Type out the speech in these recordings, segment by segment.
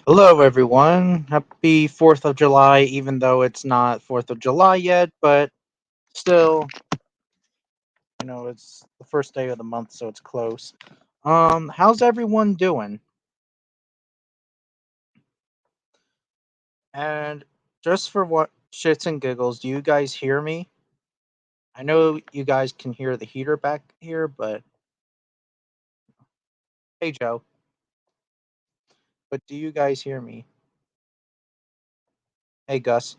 Hello, everyone. Happy 4th of July, even though it's not 4th of July yet, but still, it's the first day of the month, so it's close. How's everyone doing? And just for what shits and giggles, do you guys hear me? I know you guys can hear the heater back here, but hey, Joe, but do you guys hear me? Hey, Gus.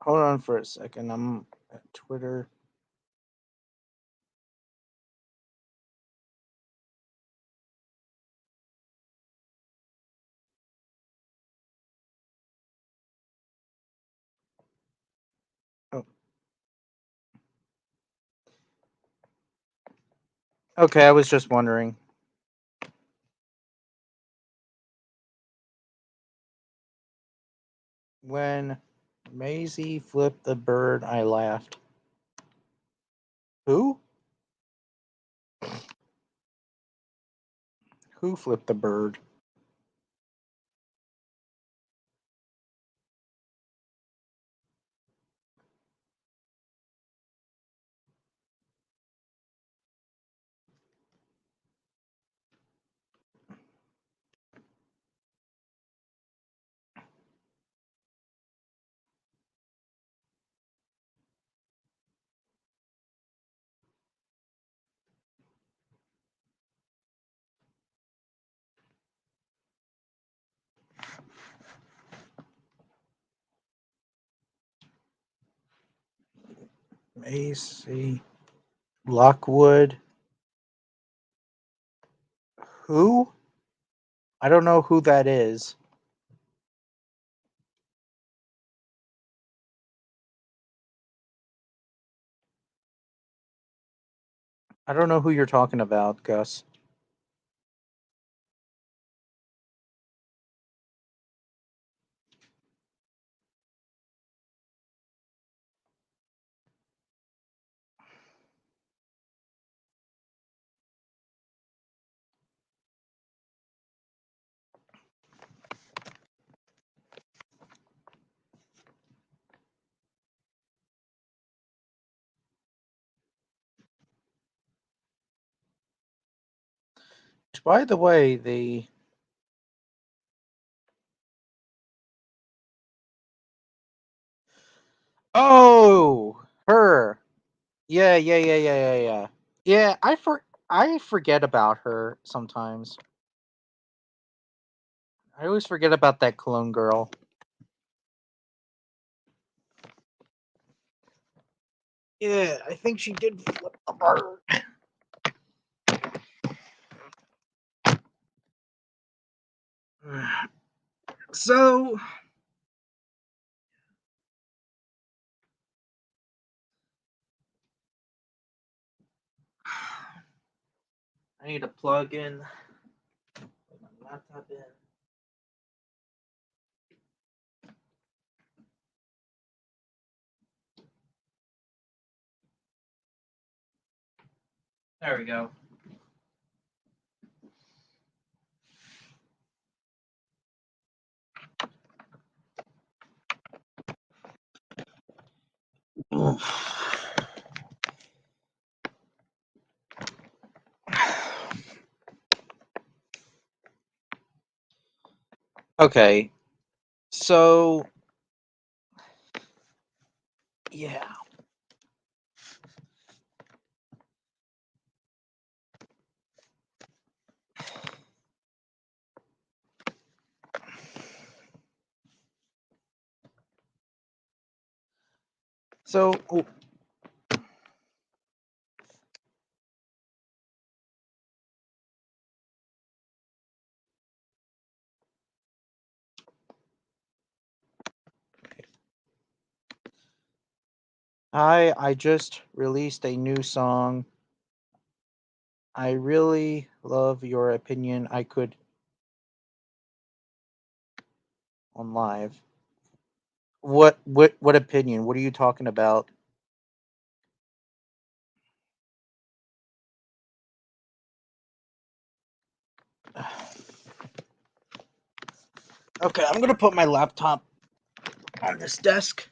Hold on for a second. I'm at Twitter. Oh, okay, I was just wondering. When Maisie flipped the bird, I laughed. Who? Who flipped the bird? Macy Lockwood. Who? I don't know who that is. I don't know who you're talking about, Gus. By the way, the oh, her. Yeah, yeah, yeah, yeah, yeah, yeah. Yeah, I forget about her sometimes. I always forget about that clone girl. Yeah, I think she did flip the bird. So, I need to plug in my laptop in. There we go. Okay, so yeah, So, I just released a new song. I really love your opinion. I could on live. What opinion? What are you talking about? Okay, I'm gonna put my laptop on this desk.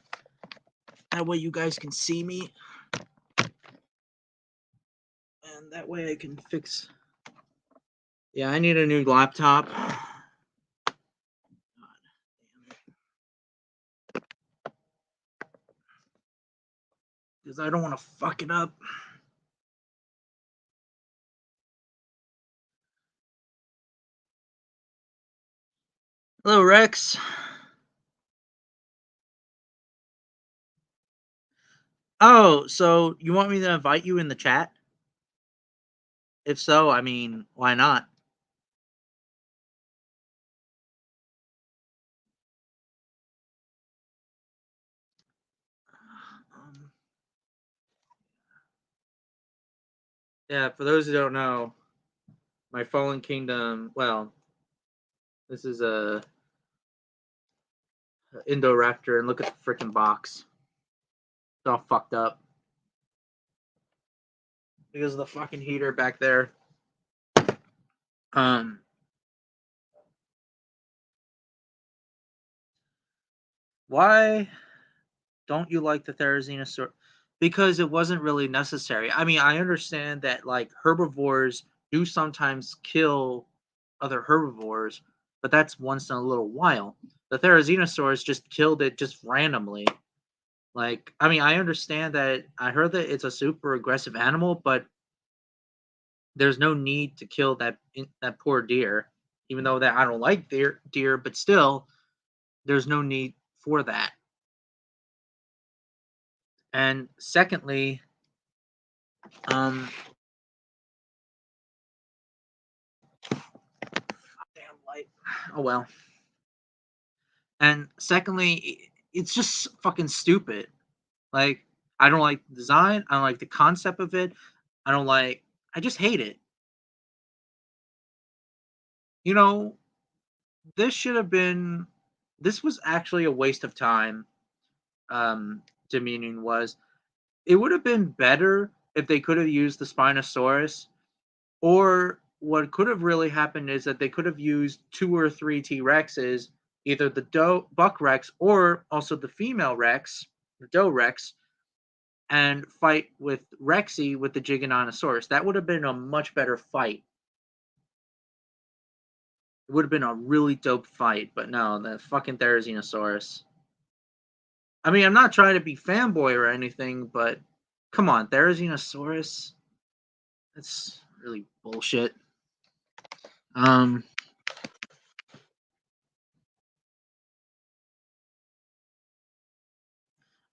That way you guys can see me. And that way I can fix. Yeah, I need a new laptop. Because I don't want to fuck it up. Hello, Rex. Oh, so you want me to invite you in the chat? If so, I mean, why not? Um, yeah, for those who don't know, my Fallen Kingdom. Well, this is a Indoraptor, and look at the freaking box. It's all fucked up because of the fucking heater back there. Um, why don't you like the Therizina sword? Because it wasn't really necessary. I mean, I understand that like herbivores do sometimes kill other herbivores, but that's once in a little while. The Therizinosaurus just killed it just randomly. Like, I mean, I understand that. I heard that it's a super aggressive animal, but there's no need to kill that poor deer. Even though that I don't like deer, but still, there's no need for that. And secondly, um, damn light. Oh well. And secondly, it's just fucking stupid. Like, I don't like the design. I don't like the concept of it. I don't like. I just hate it. You know, this should have been. This was actually a waste of time. Dominion was. It would have been better if they could have used the Spinosaurus, or what could have really happened is that they could have used 2 or 3 T Rexes, either the buck Rex or also the female Rex, the doe Rex, and fight with Rexy with the Giganotosaurus. That would have been a much better fight. It would have been a really dope fight, but no, the fucking Therizinosaurus. I mean, I'm not trying to be fanboy or anything, but come on, Therizinosaurus. That's really bullshit. Um,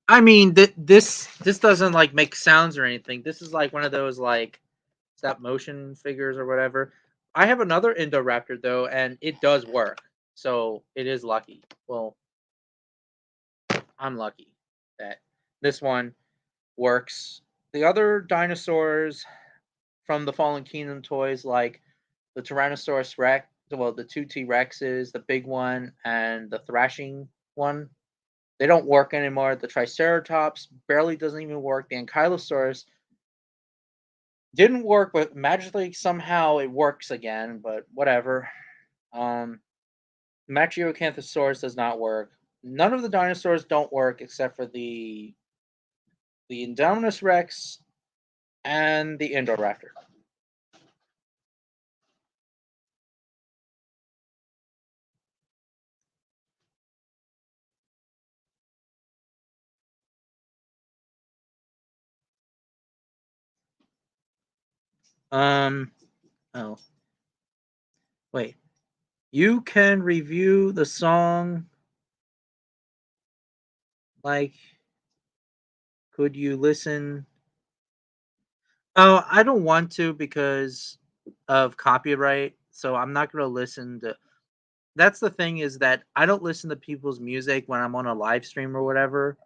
I mean, this doesn't like make sounds or anything. This is like one of those like stop motion figures or whatever. I have another Indoraptor though, and it does work. So it is lucky. Well, I'm lucky that this one works. The other dinosaurs from the Fallen Kingdom toys, like the Tyrannosaurus Rex, well, the 2 T Rexes, the big one, and the thrashing one, they don't work anymore. The Triceratops barely doesn't even work. The Ankylosaurus didn't work, but magically somehow it works again. But whatever. Um, Machiocanthosaurus does not work. None of the dinosaurs don't work except for the Indominus Rex and the Indoraptor. Um. Oh, wait. You can review the song like Could you listen? Oh, I don't want to because of copyright. So I'm not gonna listen to. That's the thing is that I don't listen to people's music when I'm on a live stream or whatever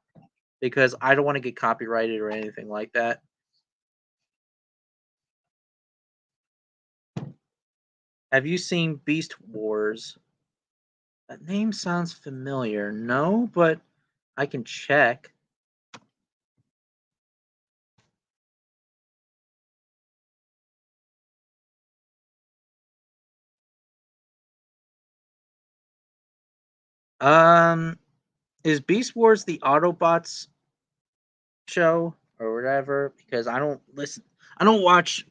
because I don't want to get copyrighted or anything like that. Have you seen Beast Wars? That name sounds familiar. No, but I can check. Um, is Beast Wars the Autobots show or whatever? Because I don't listen. I don't watch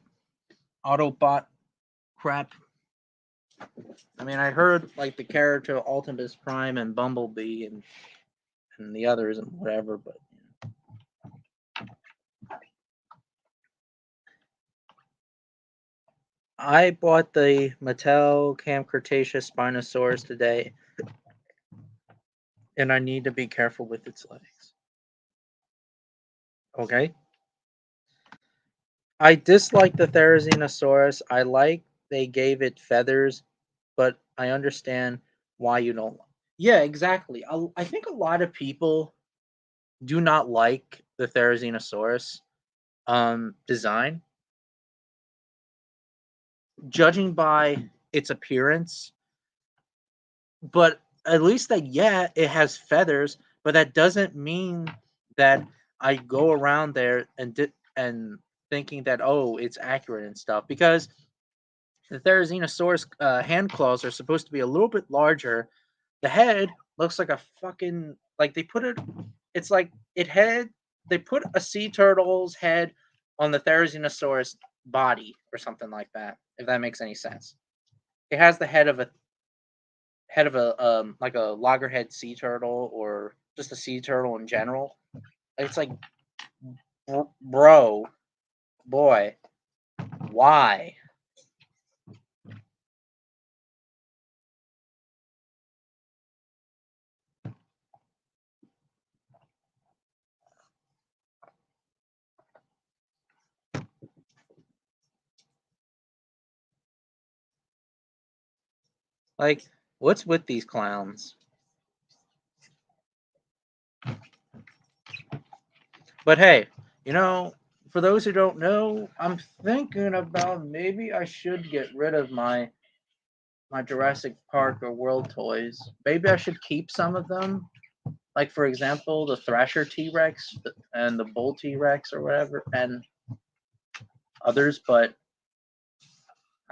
Autobot crap. I mean, I heard like the character Ultimus Prime and Bumblebee and the others and whatever, but I bought the Mattel Camp Cretaceous Spinosaurus today, and I need to be careful with its legs. Okay. I dislike the Therizinosaurus. I like they gave it feathers, but I understand why you don't. Yeah, exactly. I think a lot of people do not like the Therizinosaurus design, judging by its appearance. But at least that yeah, it has feathers, but that doesn't mean that I go around there and thinking that oh, it's accurate and stuff because the Therizinosaurus hand claws are supposed to be a little bit larger. The head looks like a fucking like they put it. It's like it had they put a sea turtle's head on the Therizinosaurus body or something like that. If that makes any sense, it has the head of a like a loggerhead sea turtle or just a sea turtle in general. It's like, bro, boy, why? Like, what's with these clowns? But hey, you know, for those who don't know, I'm thinking about maybe I should get rid of my Jurassic Park or World toys. Maybe I should keep some of them. Like for example, the Thrasher T Rex and the Bull T Rex or whatever, and others. But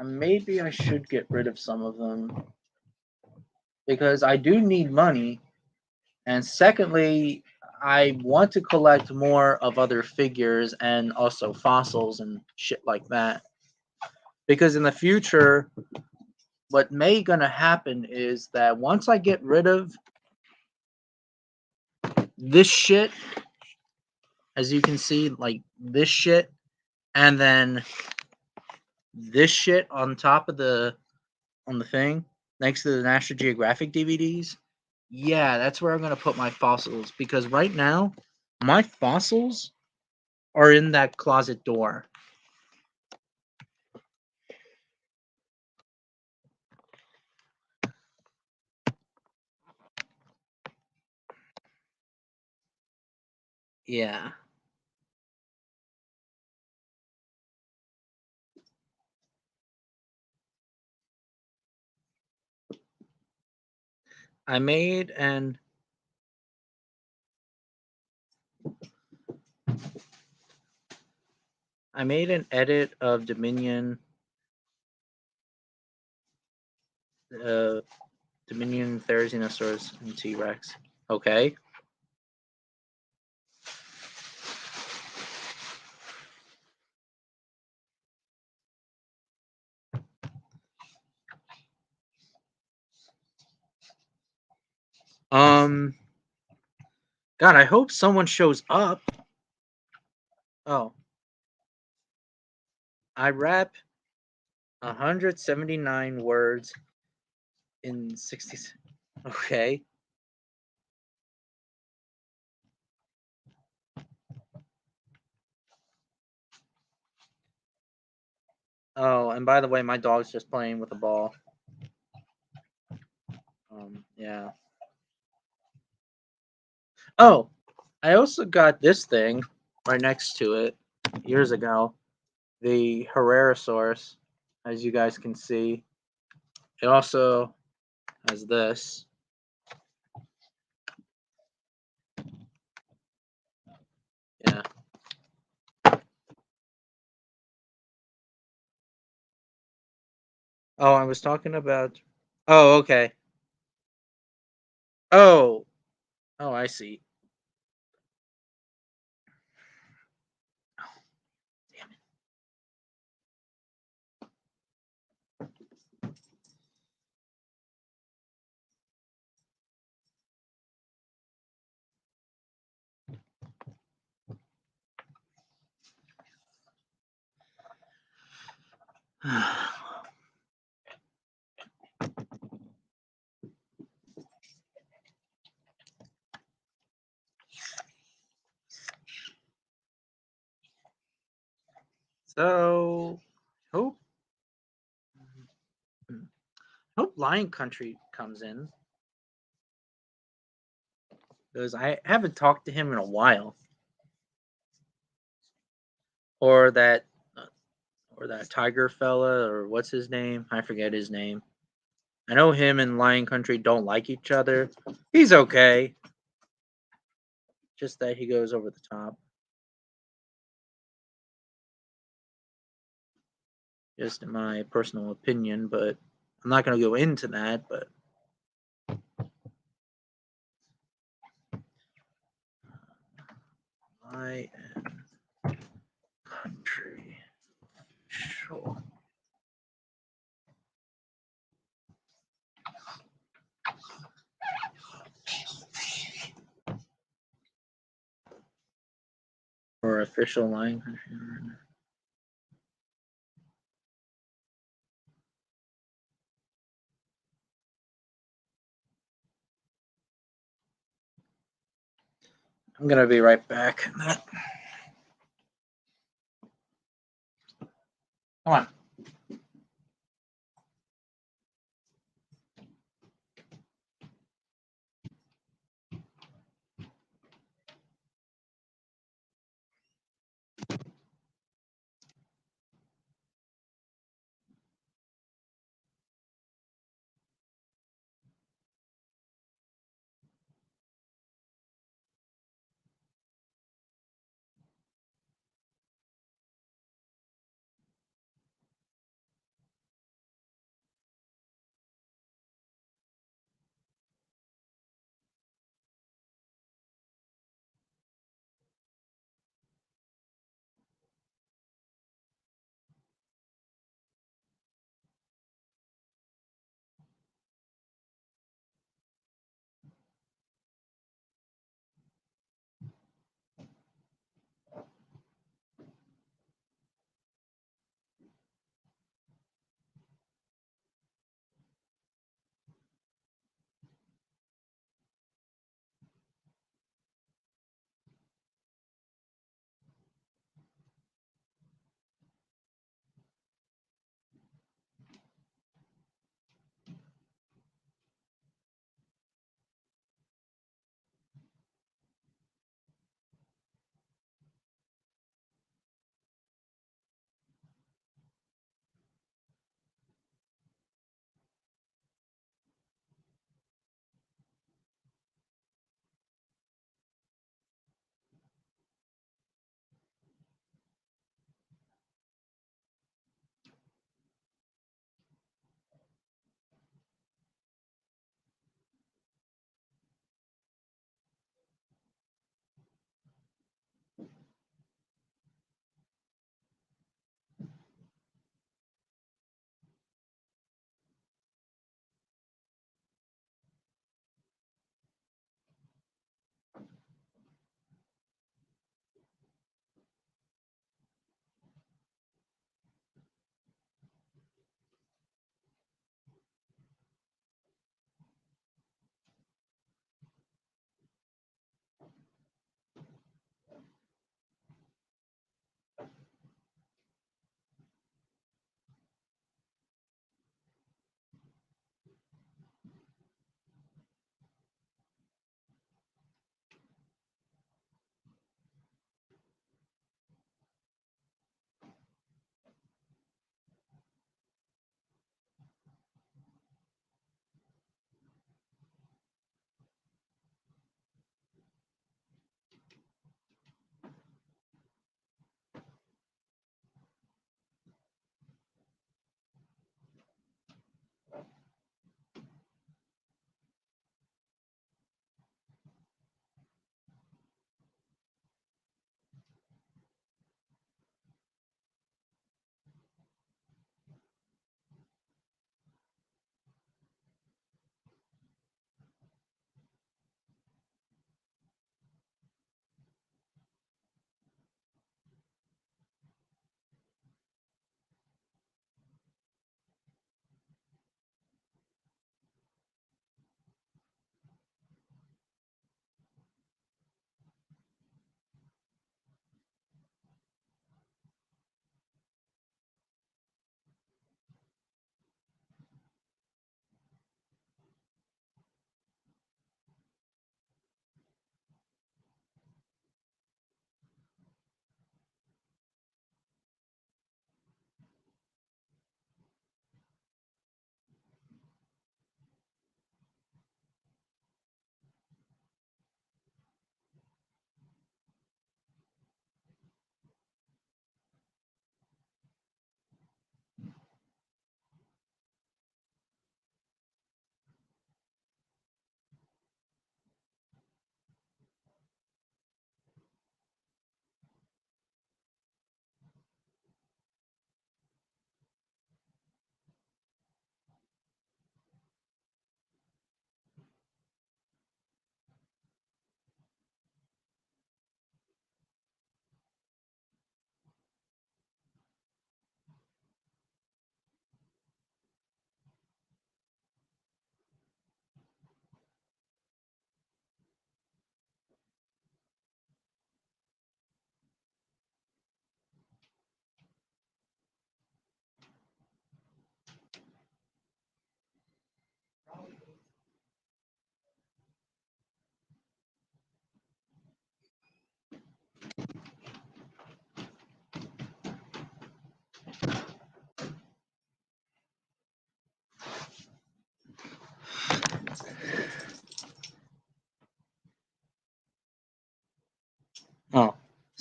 maybe I should get rid of some of them because I do need money. And secondly, I want to collect more of other figures and also fossils and shit like that. Because in the future, what may gonna happen is that once I get rid of this shit, as you can see, like this shit, and then this shit on top of the thing next to the National Geographic DVDs, yeah, that's where I'm gonna put my fossils because right now my fossils are in that closet door. Yeah. I made an I made an edit of uh Dominion Therizinosaurus and T Rex. Okay. Um God, I hope someone shows up. Oh, I rap 179 words in 60. Okay. Oh, and by the way, my dog's just playing with the ball. Yeah. Oh, I also got this thing right next to it years ago. The Herrerasaurus, as you guys can see. It also has this. Yeah. Oh, I was talking about. Oh, okay. Oh, oh, I see. Damn it. So, hope hope Lion Country comes in because I haven't talked to him in a while, or that, uh, or that Tiger fella, or what's his name? I forget his name. I know him and Lion Country don't like each other. He's okay, just that he goes over the top. Just in my personal opinion, but I'm not going to go into that. But Lion Country, sure. Or official Lion Country. I'm gonna be right back. Come on.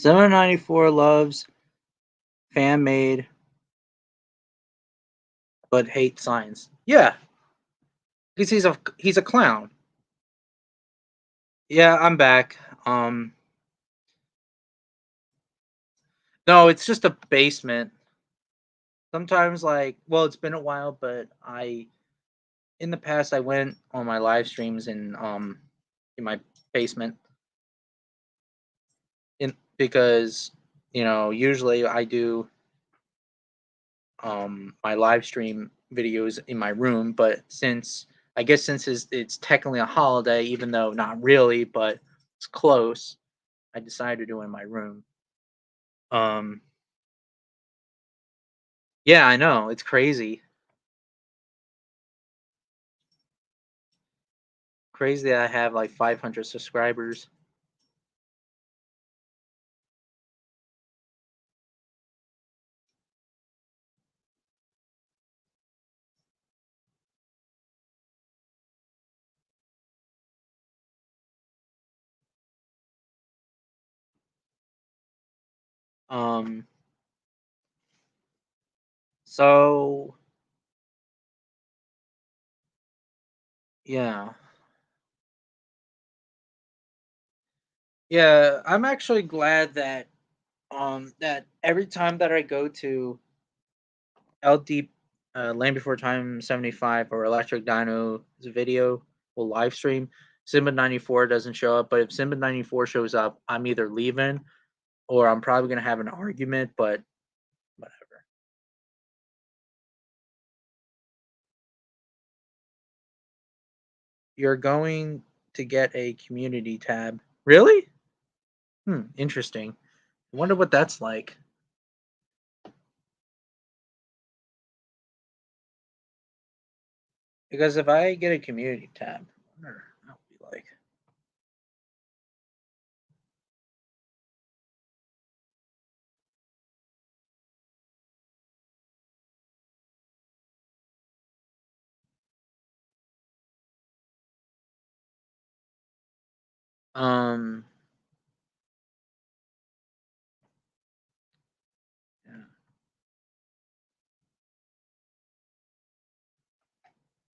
794 loves fan made but hates science. Yeah, because he's a clown. Yeah, I'm back. No, it's just a basement. Sometimes, like, well, it's been a while, but in the past I went on my live streams in my basement in because usually I do my live stream videos in my room, but since it's technically a holiday, even though not really, but it's close, I decided to do it in my room. Um, yeah, I know it's crazy, crazy that I have like 500 subscribers. Um, so yeah, yeah, I'm actually glad that every time that I go to LD Land Before Time 75 or Electric Dino's video will live stream. Simba 94 doesn't show up, but if Simba 94 shows up, I'm either leaving or I'm probably gonna have an argument, but whatever. You're going to get a community tab. Really? Interesting. I wonder what that's like. Because if I get a community tab, I wonder how it would be like. Um yeah.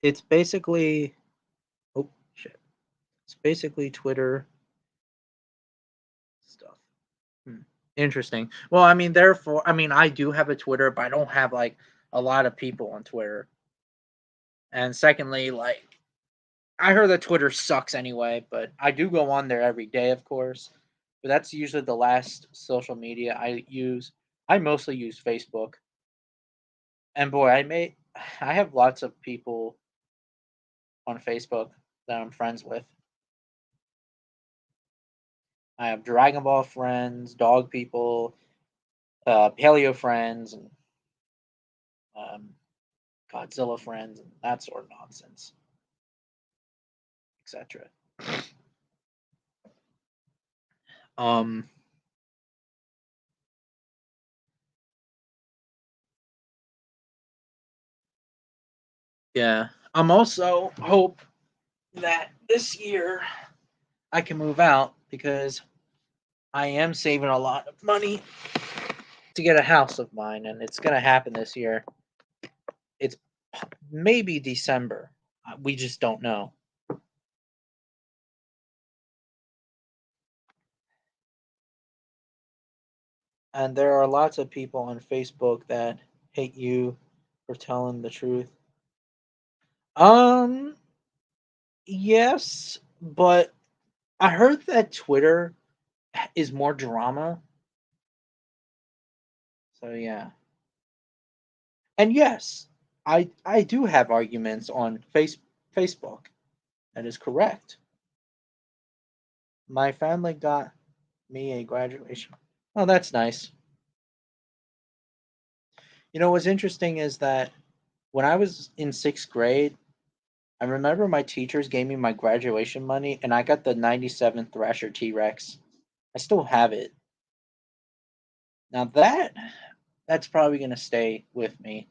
It's basically oh shit. It's basically Twitter stuff. Hmm. Interesting. Well, I mean, therefore, I mean, I do have a Twitter, but I don't have like a lot of people on Twitter. And secondly, like, I heard that Twitter sucks anyway, but I do go on there every day, of course. But that's usually the last social media I use. I mostly use Facebook. And boy, I have lots of people on Facebook that I'm friends with. I have Dragon Ball friends, dog people, paleo friends, and um, Godzilla friends, and that sort of nonsense, etc. Um, yeah, I'm also hope that this year I can move out because I am saving a lot of money to get a house of mine, and it's gonna happen this year. It's maybe December. We just don't know. And there are lots of people on Facebook that hate you for telling the truth. Um, yes, but I heard that Twitter is more drama. So yeah. And yes, I do have arguments on Facebook. That is correct. My family got me a graduation. Oh, that's nice. What's interesting is that when I was in 6th grade, I remember my teachers gave me my graduation money and I got the 97 Thrasher T Rex. I still have it. Now that's probably gonna stay with me.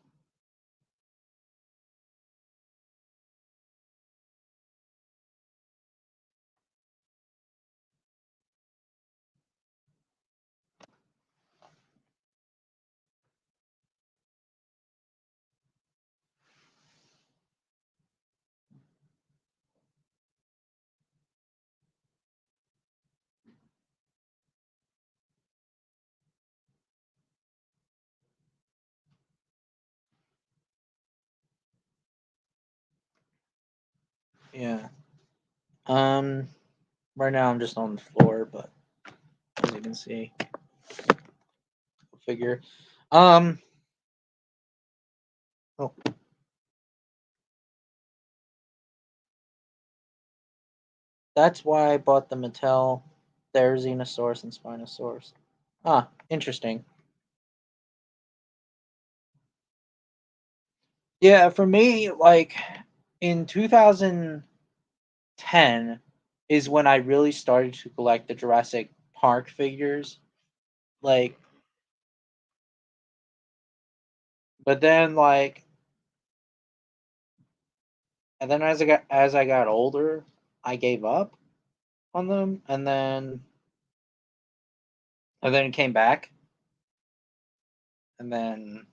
Yeah. Um. Right now I'm just on the floor, but as you can see, figure. Um. Oh, that's why I bought the Mattel Therizinosaurus and Spinosaurus. Ah, interesting. Yeah, for me, like in 2010 is when I really started to collect the Jurassic Park figures. Like, but then like, and then as I got older, I gave up on them, and then it came back, and then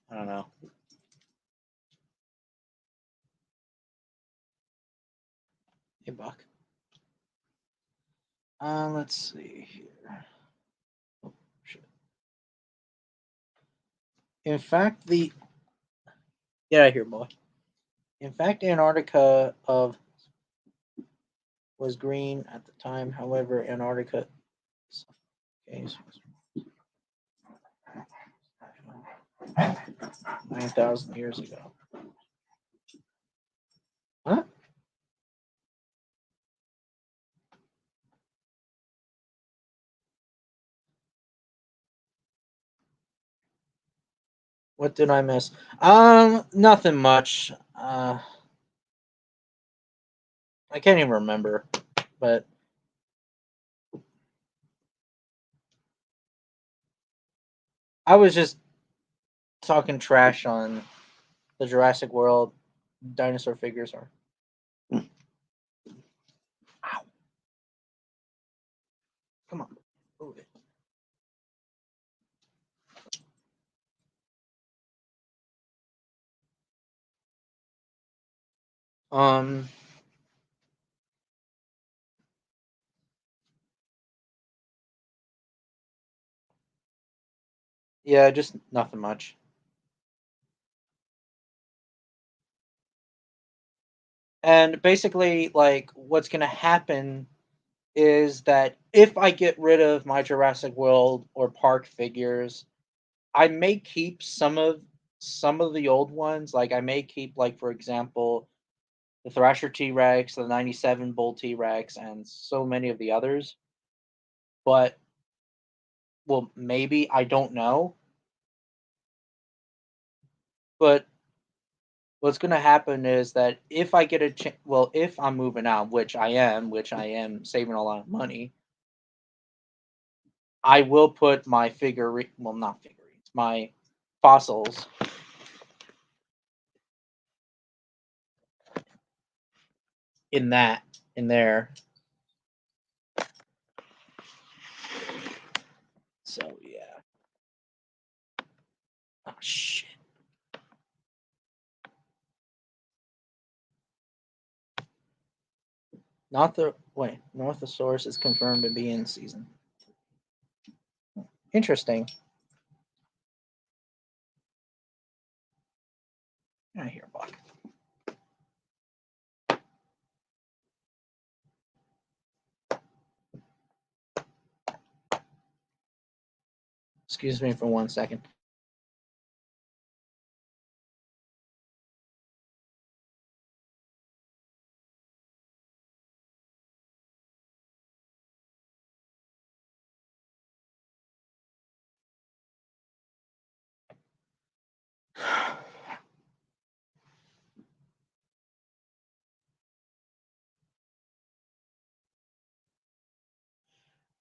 I don't know. Hey, Buck. Let's see here. Oh, shit. In fact, the get out of here, boy. In fact, Antarctica of was green at the time. However, Antarctica okay, 9,000 years ago. Huh? What did I miss? Nothing much. I can't even remember, but I was just talking trash on the Jurassic World dinosaur figures are. Ow, come on, move it. Um, yeah, just nothing much. And basically, like, what's gonna happen is that if I get rid of my Jurassic World or Park figures, I may keep some of the old ones. Like I may keep, like, for example, the Thrasher T Rex, the '97 Bull T Rex, and so many of the others. But well, maybe I don't know. But what's going to happen is that if I get well, if I'm moving out, which I am saving a lot of money, I will put my well, not figurines, my fossils in that in there. So yeah. Oh shit. Not the wait. Northosaurus is confirmed to be in season. Interesting. I hear Buck. Excuse me for 1 second.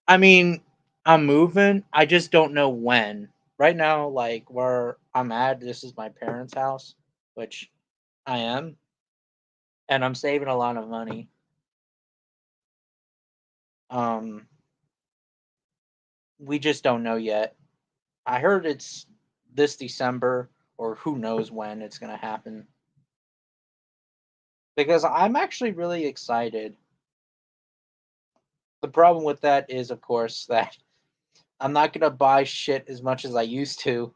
I mean, I'm moving. I just don't know when. Right now, like where I'm at, this is my parents' house, which I am, and I'm saving a lot of money. Um, we just don't know yet. I heard it's this December, or who knows when it's gonna happen. Because I'm actually really excited. The problem with that is, of course, that I'm not gonna buy shit as much as I used to.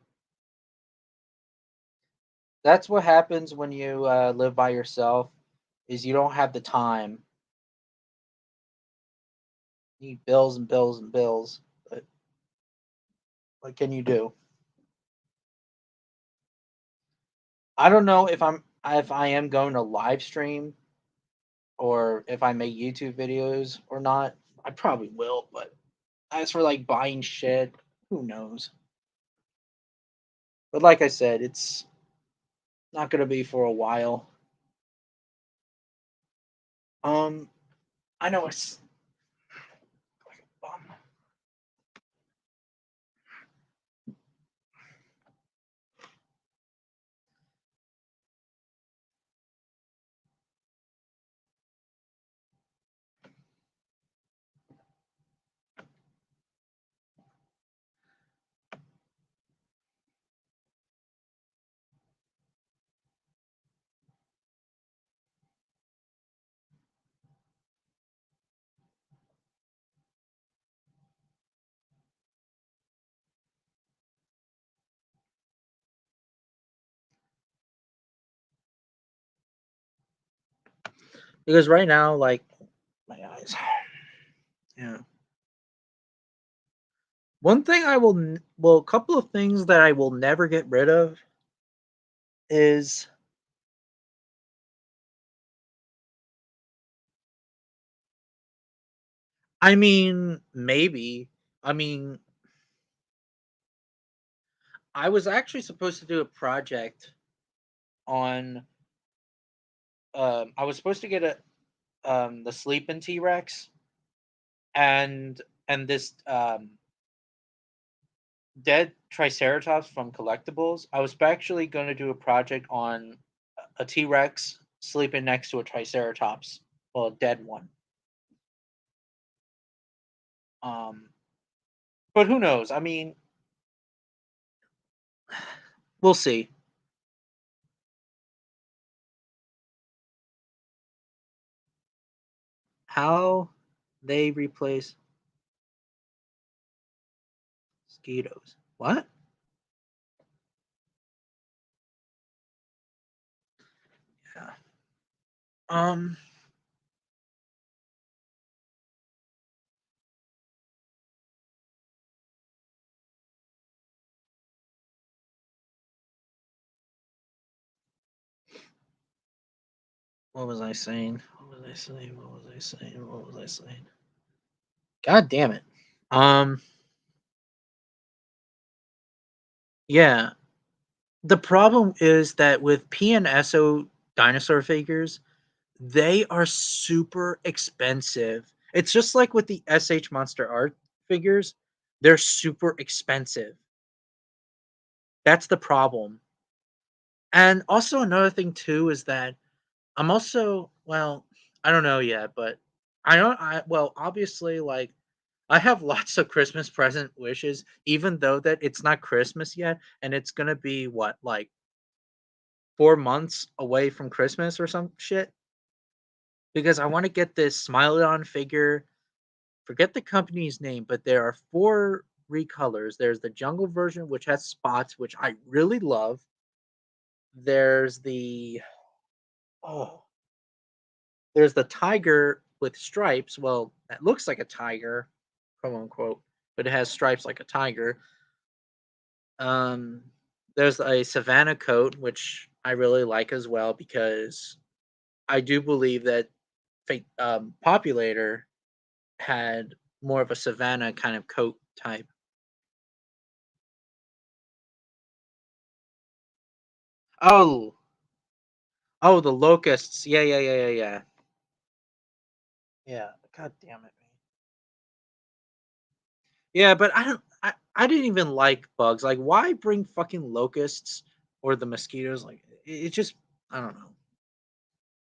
That's what happens when you live by yourself. Is you don't have the time. You need bills and bills and bills. But what can you do? I don't know if I am going to live stream or if I make YouTube videos or not. I probably will, but as for like buying shit, who knows? But like I said, it's not gonna be for a while. Um, I know it's like a bum because right now, like my eyes. Yeah. One thing I will, well, a couple of things that I will never get rid of is, I mean, maybe. I mean, I was actually supposed to do a project on. I was supposed to get a the sleeping T Rex and this dead Triceratops from collectibles. I was actually going to do a project on a T Rex sleeping next to a Triceratops, well, a dead one. Um, but who knows? I mean, we'll see how they replace mosquitoes. What? Yeah. Um. What was I saying? What was I saying? What was I saying? What was I saying? God damn it. Um. Yeah. The problem is that with PNSO dinosaur figures, they are super expensive. It's just like with the SH Monster Art figures, they're super expensive. That's the problem. And also another thing too is that I'm also, well, I don't know yet, but I don't I well, obviously like I have lots of Christmas present wishes even though that it's not Christmas yet and it's going to be what, like 4 months away from Christmas or some shit, because I want to get this Smilodon figure. Forget the company's name, but there are 4 recolors. There's the jungle version, which has spots, which I really love. There's the oh, there's the tiger with stripes. Well, that looks like a tiger, quote unquote, but it has stripes like a tiger. Um, there's a Savannah coat, which I really like as well because I do believe that Populator had more of a Savannah kind of coat type. Oh, oh, the locusts. Yeah, yeah, yeah, yeah, yeah. Yeah. God damn it, man. Yeah, but I don't. I didn't even like bugs. Like, why bring fucking locusts or the mosquitoes? Like, it just. I don't know.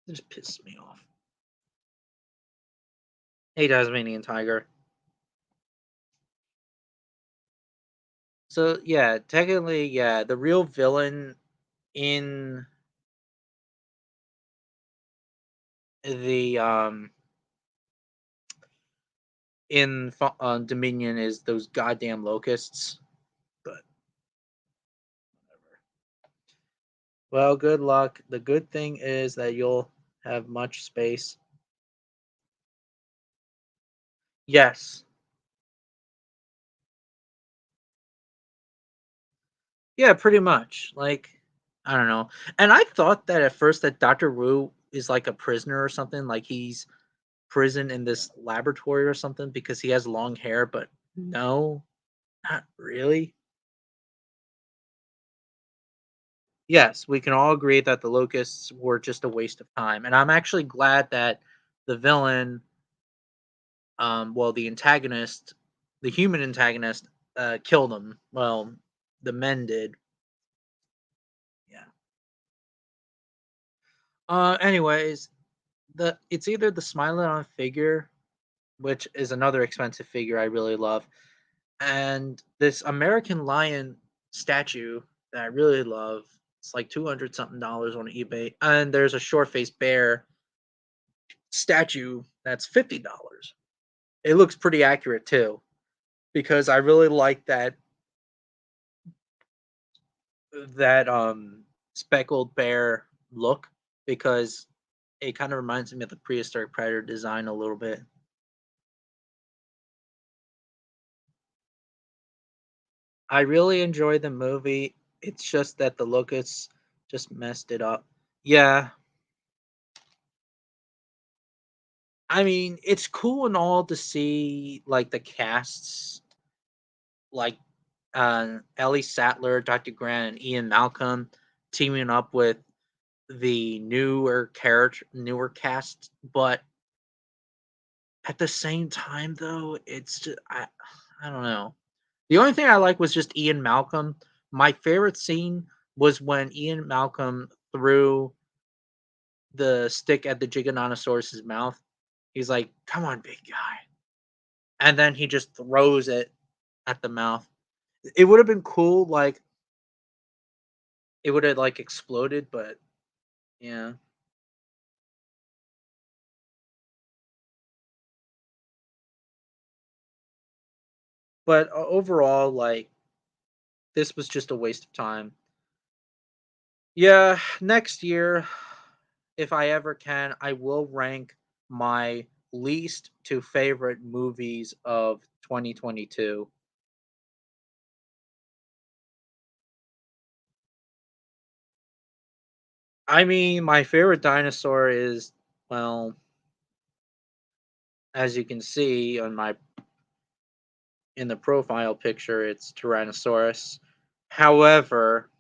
It just pisses me off. Hey, Tasmanian tiger. So yeah, technically, yeah, the real villain in the Dominion is those goddamn locusts. But whatever. Well, good luck. The good thing is that you'll have much space. Yes. Yeah, pretty much. Like, I don't know. And I thought that at first that Dr. Wu is like a prisoner or something, like he's prison in this laboratory or something because he has long hair, but no, not really. Yes, we can all agree that the locusts were just a waste of time. And I'm actually glad that the villain, well, the antagonist, the human antagonist, killed him. Well, the men did. Yeah. Anyways, the it's either the Smilodon figure, which is another expensive figure I really love, and this American lion statue that I really love. It's like 200 something dollars on eBay, and there's a short faced bear statue that's $50. It looks pretty accurate too, because I really like that speckled bear look because it kind of reminds me of the prehistoric predator design a little bit. I really enjoyed the movie. It's just that the locusts just messed it up. Yeah, I mean, it's cool and all to see like the casts, like Ellie Sattler, Dr. Grant, and Ian Malcolm teaming up with the newer cast. But at the same time, though, it's just I don't know. The only thing I like was just Ian Malcolm. My favorite scene was when Ian Malcolm threw the stick at the Giganotosaurus's mouth. He's like, "Come on, big guy," and then he just throws it at the mouth. It would have been cool, like it would have like exploded, but yeah. But overall, like this was just a waste of time. Yeah, next year, if I ever can, I will rank my least to favorite movies of 2022. I mean, my favorite dinosaur is, well, as you can see on my in the profile picture, it's Tyrannosaurus. However,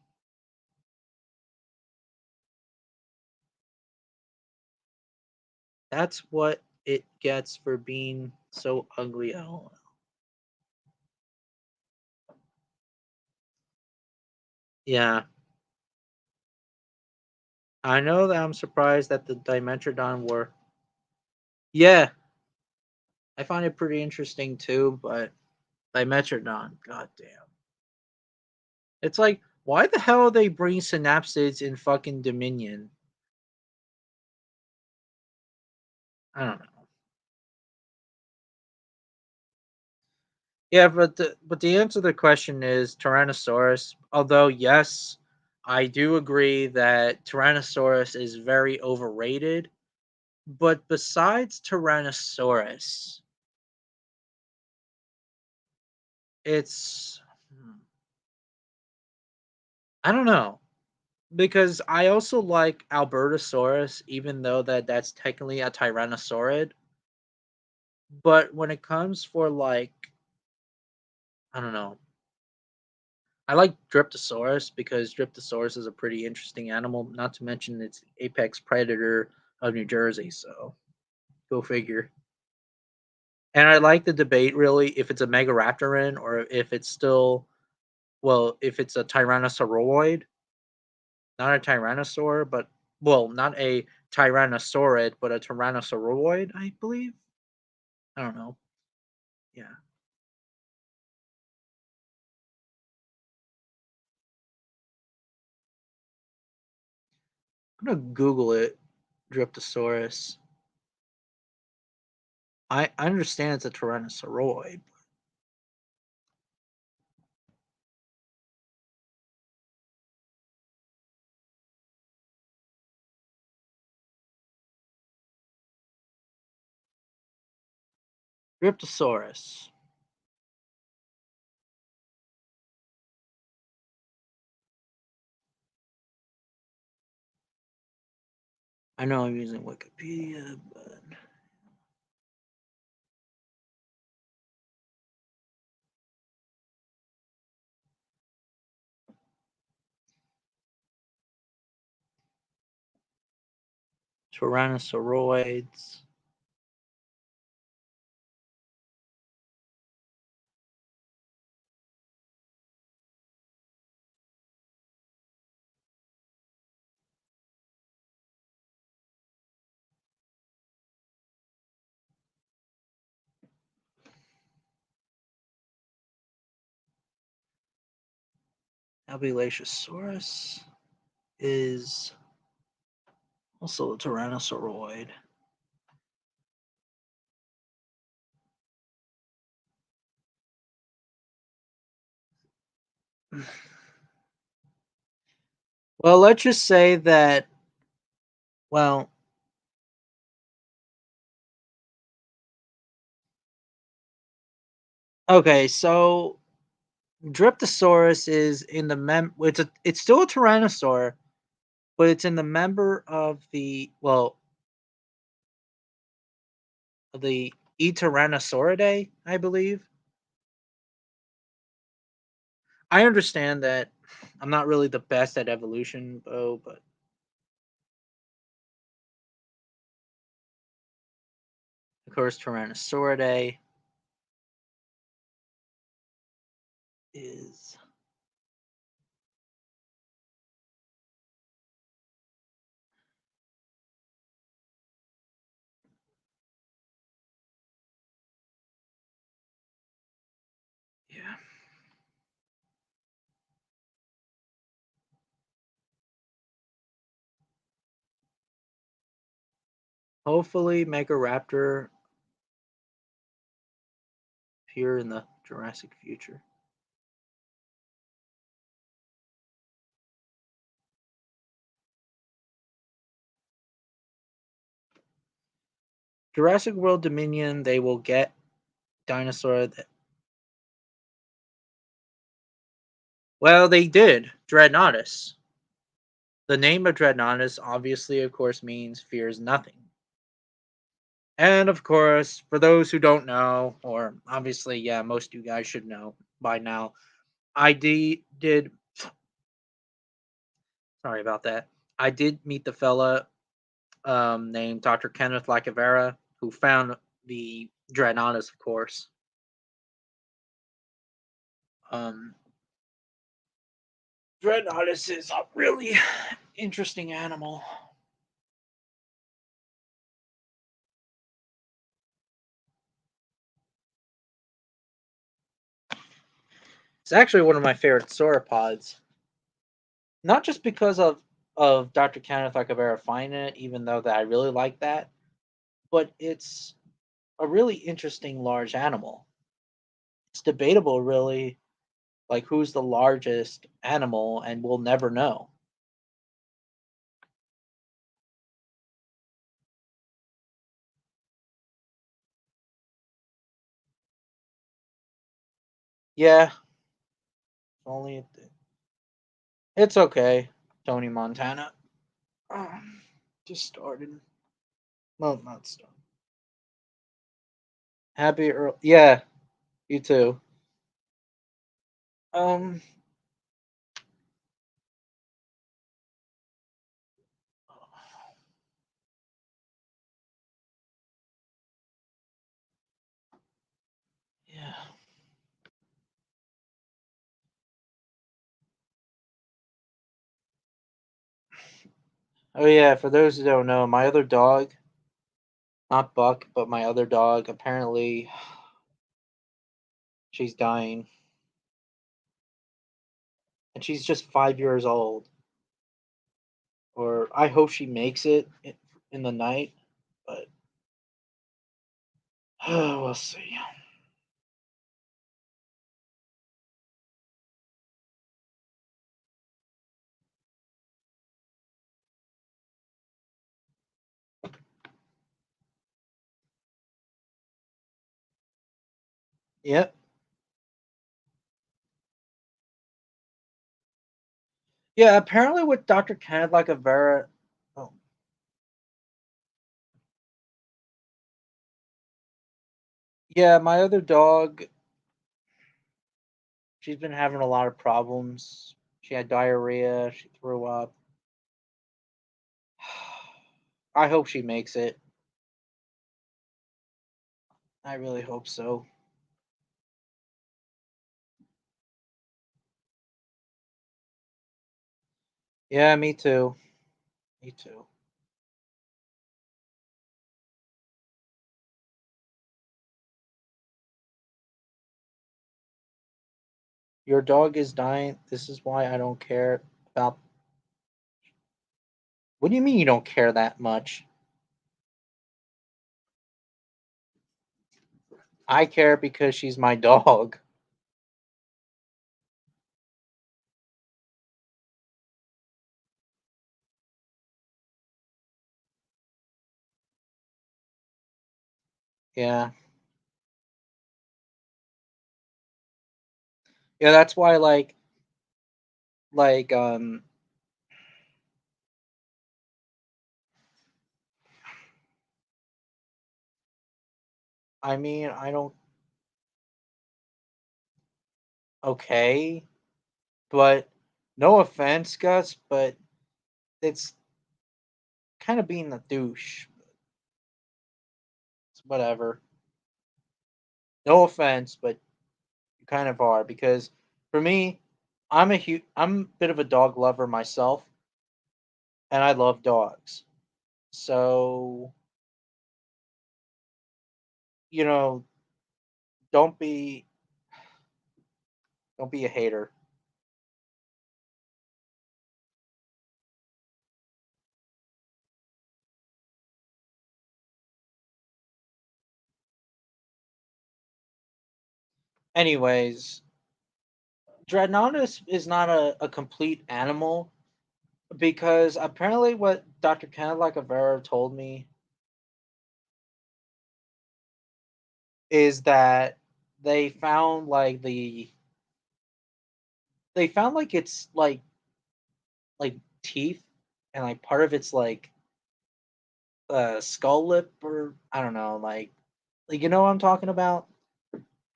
that's what it gets for being so ugly. Oh, yeah. I know that I'm surprised that the Dimetrodon were. Yeah, I find it pretty interesting too, but Dimetrodon, goddamn. It's like, why the hell are they bring synapsids in fucking Dominion? I don't know. Yeah, but the answer to the question is Tyrannosaurus. Although yes, I do agree that Tyrannosaurus is very overrated. But besides Tyrannosaurus, it's I don't know because I also like Albertosaurus, even though that's technically a Tyrannosaurid. But when it comes for like I don't know, I like Dryptosaurus because Dryptosaurus is a pretty interesting animal. Not to mention it's apex predator of New Jersey, so go figure. And I like the debate really if it's a Megaraptoran or if it's still if it's a Tyrannosauroid, not a Tyrannosaur, but not a Tyrannosaurid, but a Tyrannosauroid, I believe. I don't know. Yeah, I'm gonna Google it. Dryptosaurus. I understand it's a Tyrannosauroid. Dryptosaurus. I know I'm using Wikipedia, but Tyrannosauroids. Abulashosaurus is also a Tyrannosauroid. Well, let's just say that, well, okay, so Dryptosaurus is in the it's still a tyrannosaur, but it's in the member of the Tyrannosauridae, I believe. I understand that I'm not really the best at evolution, though, but of course, Tyrannosauridae is yeah. Hopefully, Megaraptor appear in the Jurassic future. Jurassic World Dominion, they will get dinosaur. Well, they did Dreadnoughtus. The name of Dreadnoughtus obviously, of course, means fears nothing. And of course, for those who don't know, or obviously, yeah, most of you guys should know by now, did. Sorry about that. I did meet the fella named Dr. Kenneth Lacavera who found the Dreadnoughtus, of course. Um, Dreadnoughtus is a really interesting animal. It's actually one of my favorite sauropods. Not just because of Dr. Kenneth Lacavera finding it, even though that I really like that, but it's a really interesting large animal. It's debatable, really, like who's the largest animal, and we'll never know. Yeah, only it's okay. Tony Montana. Um, just started. Well, not started. Happy early. Yeah, you too. Um, yeah. Oh yeah. For those who don't know, my other dog, not Buck, but my other dog, apparently she's dying, and she's just 5 years old. Or I hope she makes it in the night, but we'll see. Yep. Yeah, apparently with Dr. Kenneth like a Vera. Oh, yeah, my other dog, she's been having a lot of problems. She had diarrhea, she threw up. I hope she makes it. I really hope so. Yeah, me too. Me too. Your dog is dying. This is why I don't care about. What do you mean you don't care that much? I care because she's my dog. Yeah. Yeah, that's why like I mean, I don't okay, but no offense, Gus, but it's kind of being a douche. It's whatever. No offense, but you kind of are because for me, I'm a bit of a dog lover myself, and I love dogs. So you know, don't be don't be a hater. Anyways, Dreadnought is not a complete animal because apparently what Dr. Kenneth Lacavera told me is that they found like they found like it's like teeth and like part of its like skull lip or I don't know like you know what I'm talking about.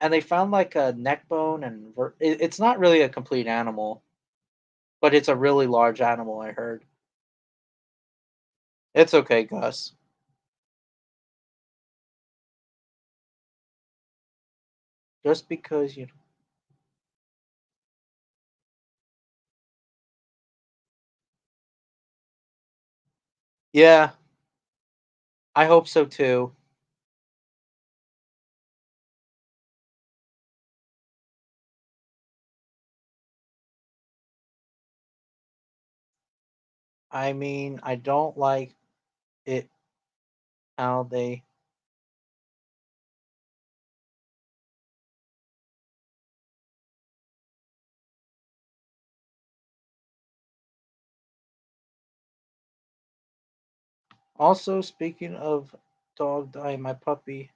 And they found like a neck bone and it's not really a complete animal, but it's a really large animal. I heard. It's okay, Gus. Just because you. Yeah, I hope so too. I mean, I don't like it how they. Also, speaking of dog dying, my puppy.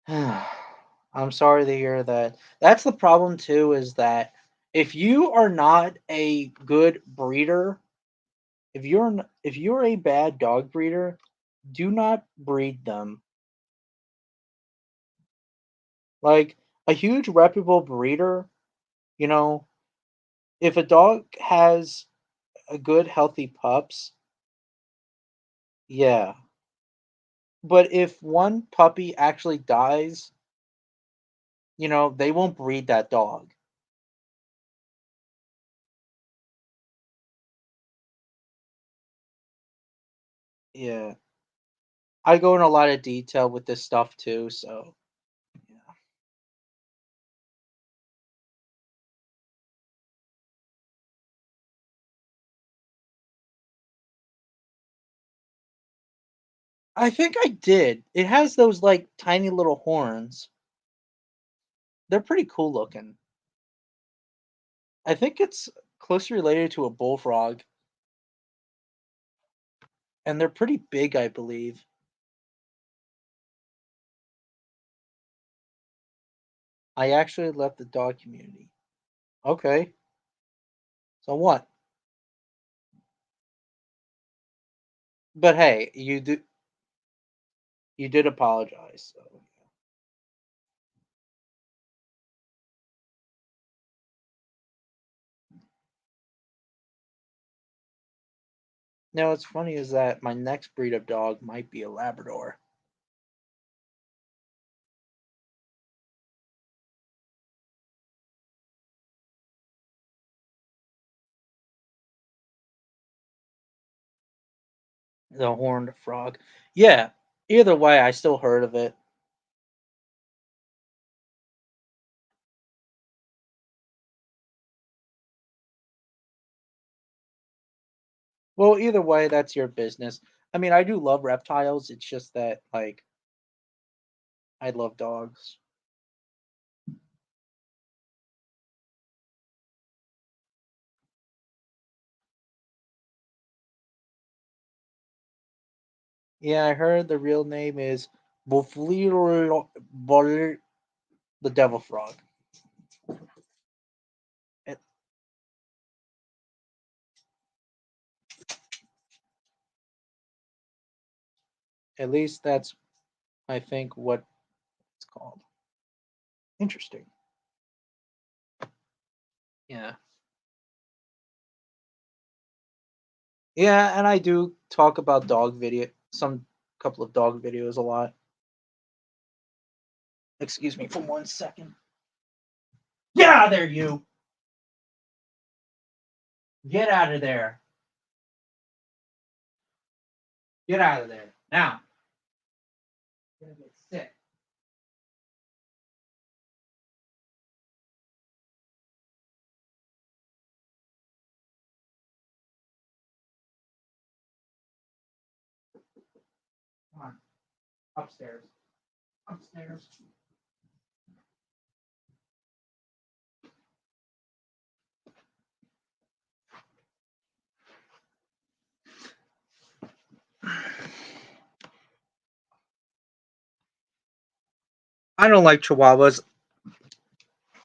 I'm sorry to hear that. That's the problem too. Is that if you are not a good breeder, if you're a bad dog breeder, do not breed them. Like a huge reputable breeder, you know, if a dog has a good healthy pups, yeah. But if one puppy actually dies, they won't breed that dog. Yeah. I go in a lot of detail with this stuff too, so yeah. I think I did. It has those like tiny little horns. They're pretty cool looking. I think it's closely related to a bullfrog, and they're pretty big, I believe. I actually left the dog community. Okay. So what? But hey, you did apologize. So. Now what's funny is that my next breed of dog might be a Labrador. The horned frog. Yeah. Either way, I still heard of it. Well, either way, that's your business. I mean, I do love reptiles. It's just that, like, I love dogs. Yeah, I heard the real name is Bufliro the devil frog. At, at least that's, I think, what it's called. Interesting. Yeah. Yeah, and I do talk about some couple of dog videos a lot. Excuse me for 1 second. Get out of there, you! Get out of there. Get out of there. Now. You're gonna get sick. Come on. Upstairs. Upstairs. I don't like chihuahuas.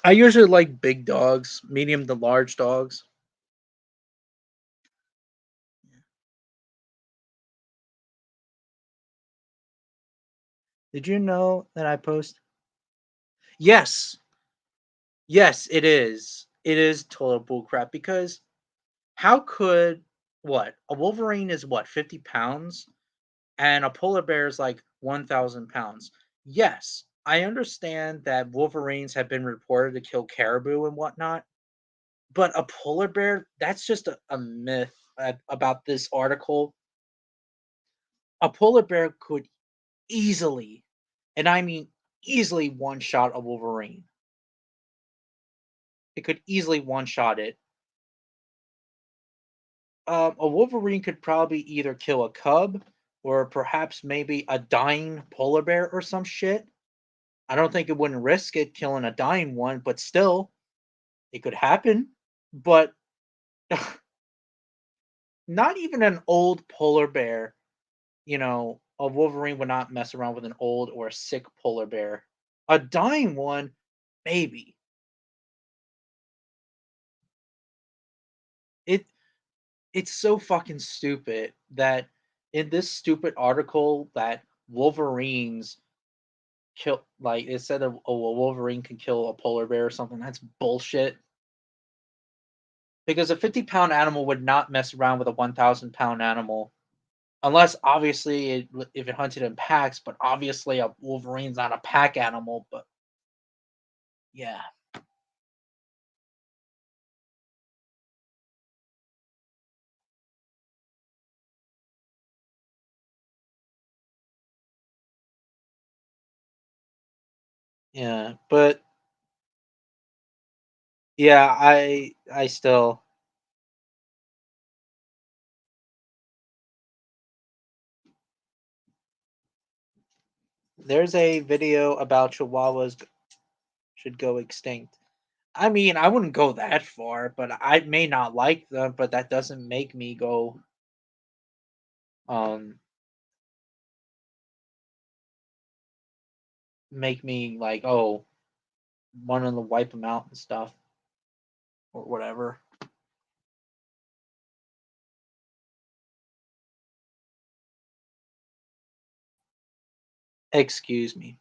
I usually like big dogs, medium to large dogs. Did you know that I post? Yes. Yes, it is. It is total bullcrap because how could what? A Wolverine is what, 50 pounds? And a polar bear is like 1,000 pounds. Yes, I understand that Wolverines have been reported to kill caribou and whatnot, but a polar bear, that's just a myth about this article. A polar bear could easily, and I mean easily, one shot a Wolverine. It could easily one shot it. A Wolverine could probably either kill a cub or perhaps maybe a dying polar bear or some shit. I don't think it wouldn't risk it killing a dying one, but still, it could happen. But not even an old polar bear, a Wolverine would not mess around with an old or a sick polar bear. A dying one, maybe. It it's so fucking stupid that in this stupid article that Wolverines kill, like it said a Wolverine can kill a polar bear or something. That's bullshit. Because a 50-pound animal would not mess around with a 1,000-pound animal unless obviously if it hunted in packs, but obviously a Wolverine's not a pack animal, but yeah. Yeah, but yeah, I still there's a video about chihuahuas should go extinct. I mean, I wouldn't go that far, but I may not like them, but that doesn't make me go um make me like, oh, wanting to wipe them out and stuff or whatever. Excuse me.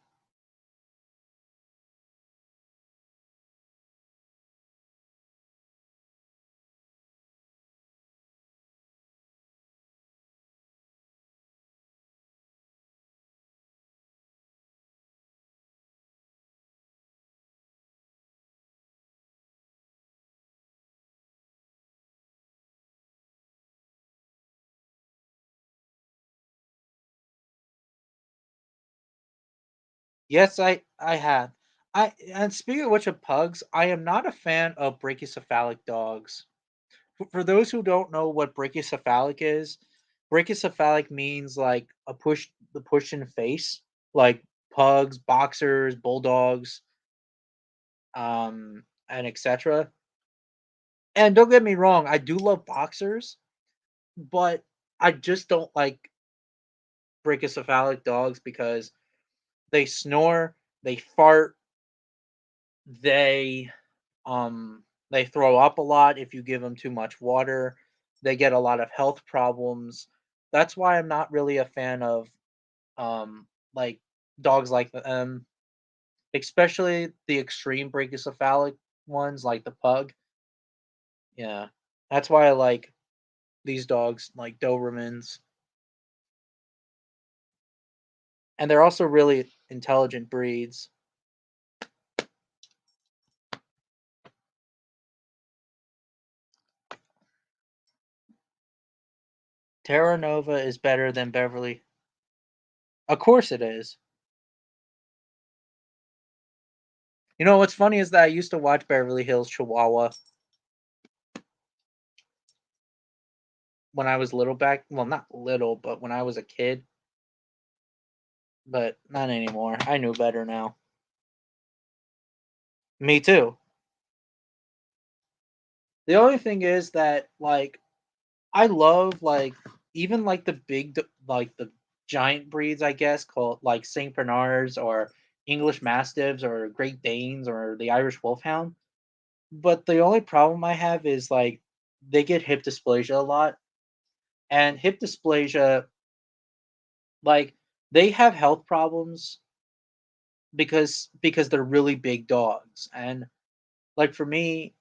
Yes, I have. I and speaking of which of pugs, I am not a fan of brachycephalic dogs. For those who don't know what brachycephalic means like the push in face, like pugs, boxers, bulldogs, and etc. And don't get me wrong, I do love boxers, but I just don't like brachycephalic dogs because they snore, they fart, they they throw up a lot if you give them too much water. They get a lot of health problems. That's why I'm not really a fan of like dogs like them, especially the extreme brachycephalic ones like the pug. Yeah. That's why I like these dogs like Dobermans. And they're also really intelligent breeds. Terra Nova is better than Beverly. Of course it is. You know what's funny is that I used to watch Beverly Hills Chihuahua when I was little back. Well, not little, but when I was a kid. But not anymore. I knew better now. Me too. The only thing is that like I love like even like like the giant breeds, I guess, called like Saint Bernards or English Mastiffs or Great Danes or the Irish Wolfhound. But the only problem I have is like they get hip dysplasia a lot, and hip dysplasia like they have health problems because they're really big dogs. And like for me,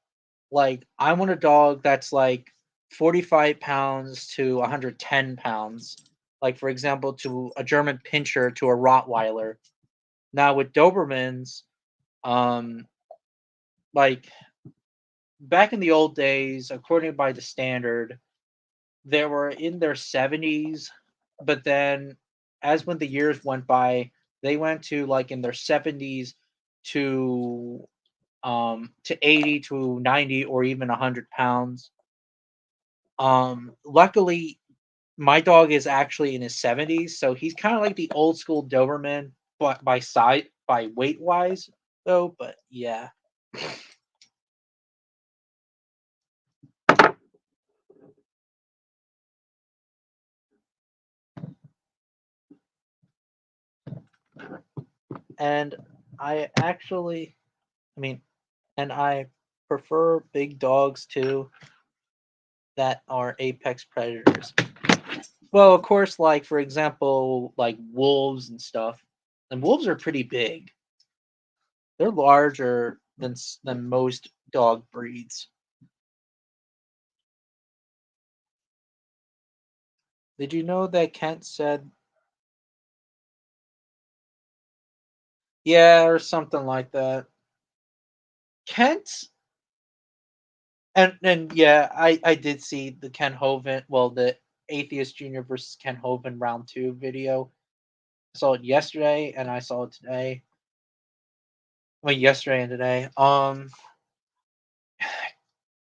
like I want a dog that's like 45 pounds to 110 pounds. Like for example, to a German Pinscher to a Rottweiler. Now with Dobermans, um, like back in the old days, according by the standard, they were in their 70s, but then as when the years went by, they went to like in their 70s to 80 to 90 or even 100 pounds. Luckily my dog is actually in his 70s, so he's kind of like the old school Doberman, but by size, by weight wise, though. But yeah, and I actually, I mean, and I prefer big dogs too that are apex predators. Well, of course, like for example, like wolves and stuff. And wolves are pretty big. They're larger than most dog breeds. Did you know that Kent said, yeah, or something like that? Kent and yeah, I did see the Ken Hovind, well, the Atheist Junior versus Ken Hovind round two video. I saw it yesterday and I saw it today. Well, yesterday and today.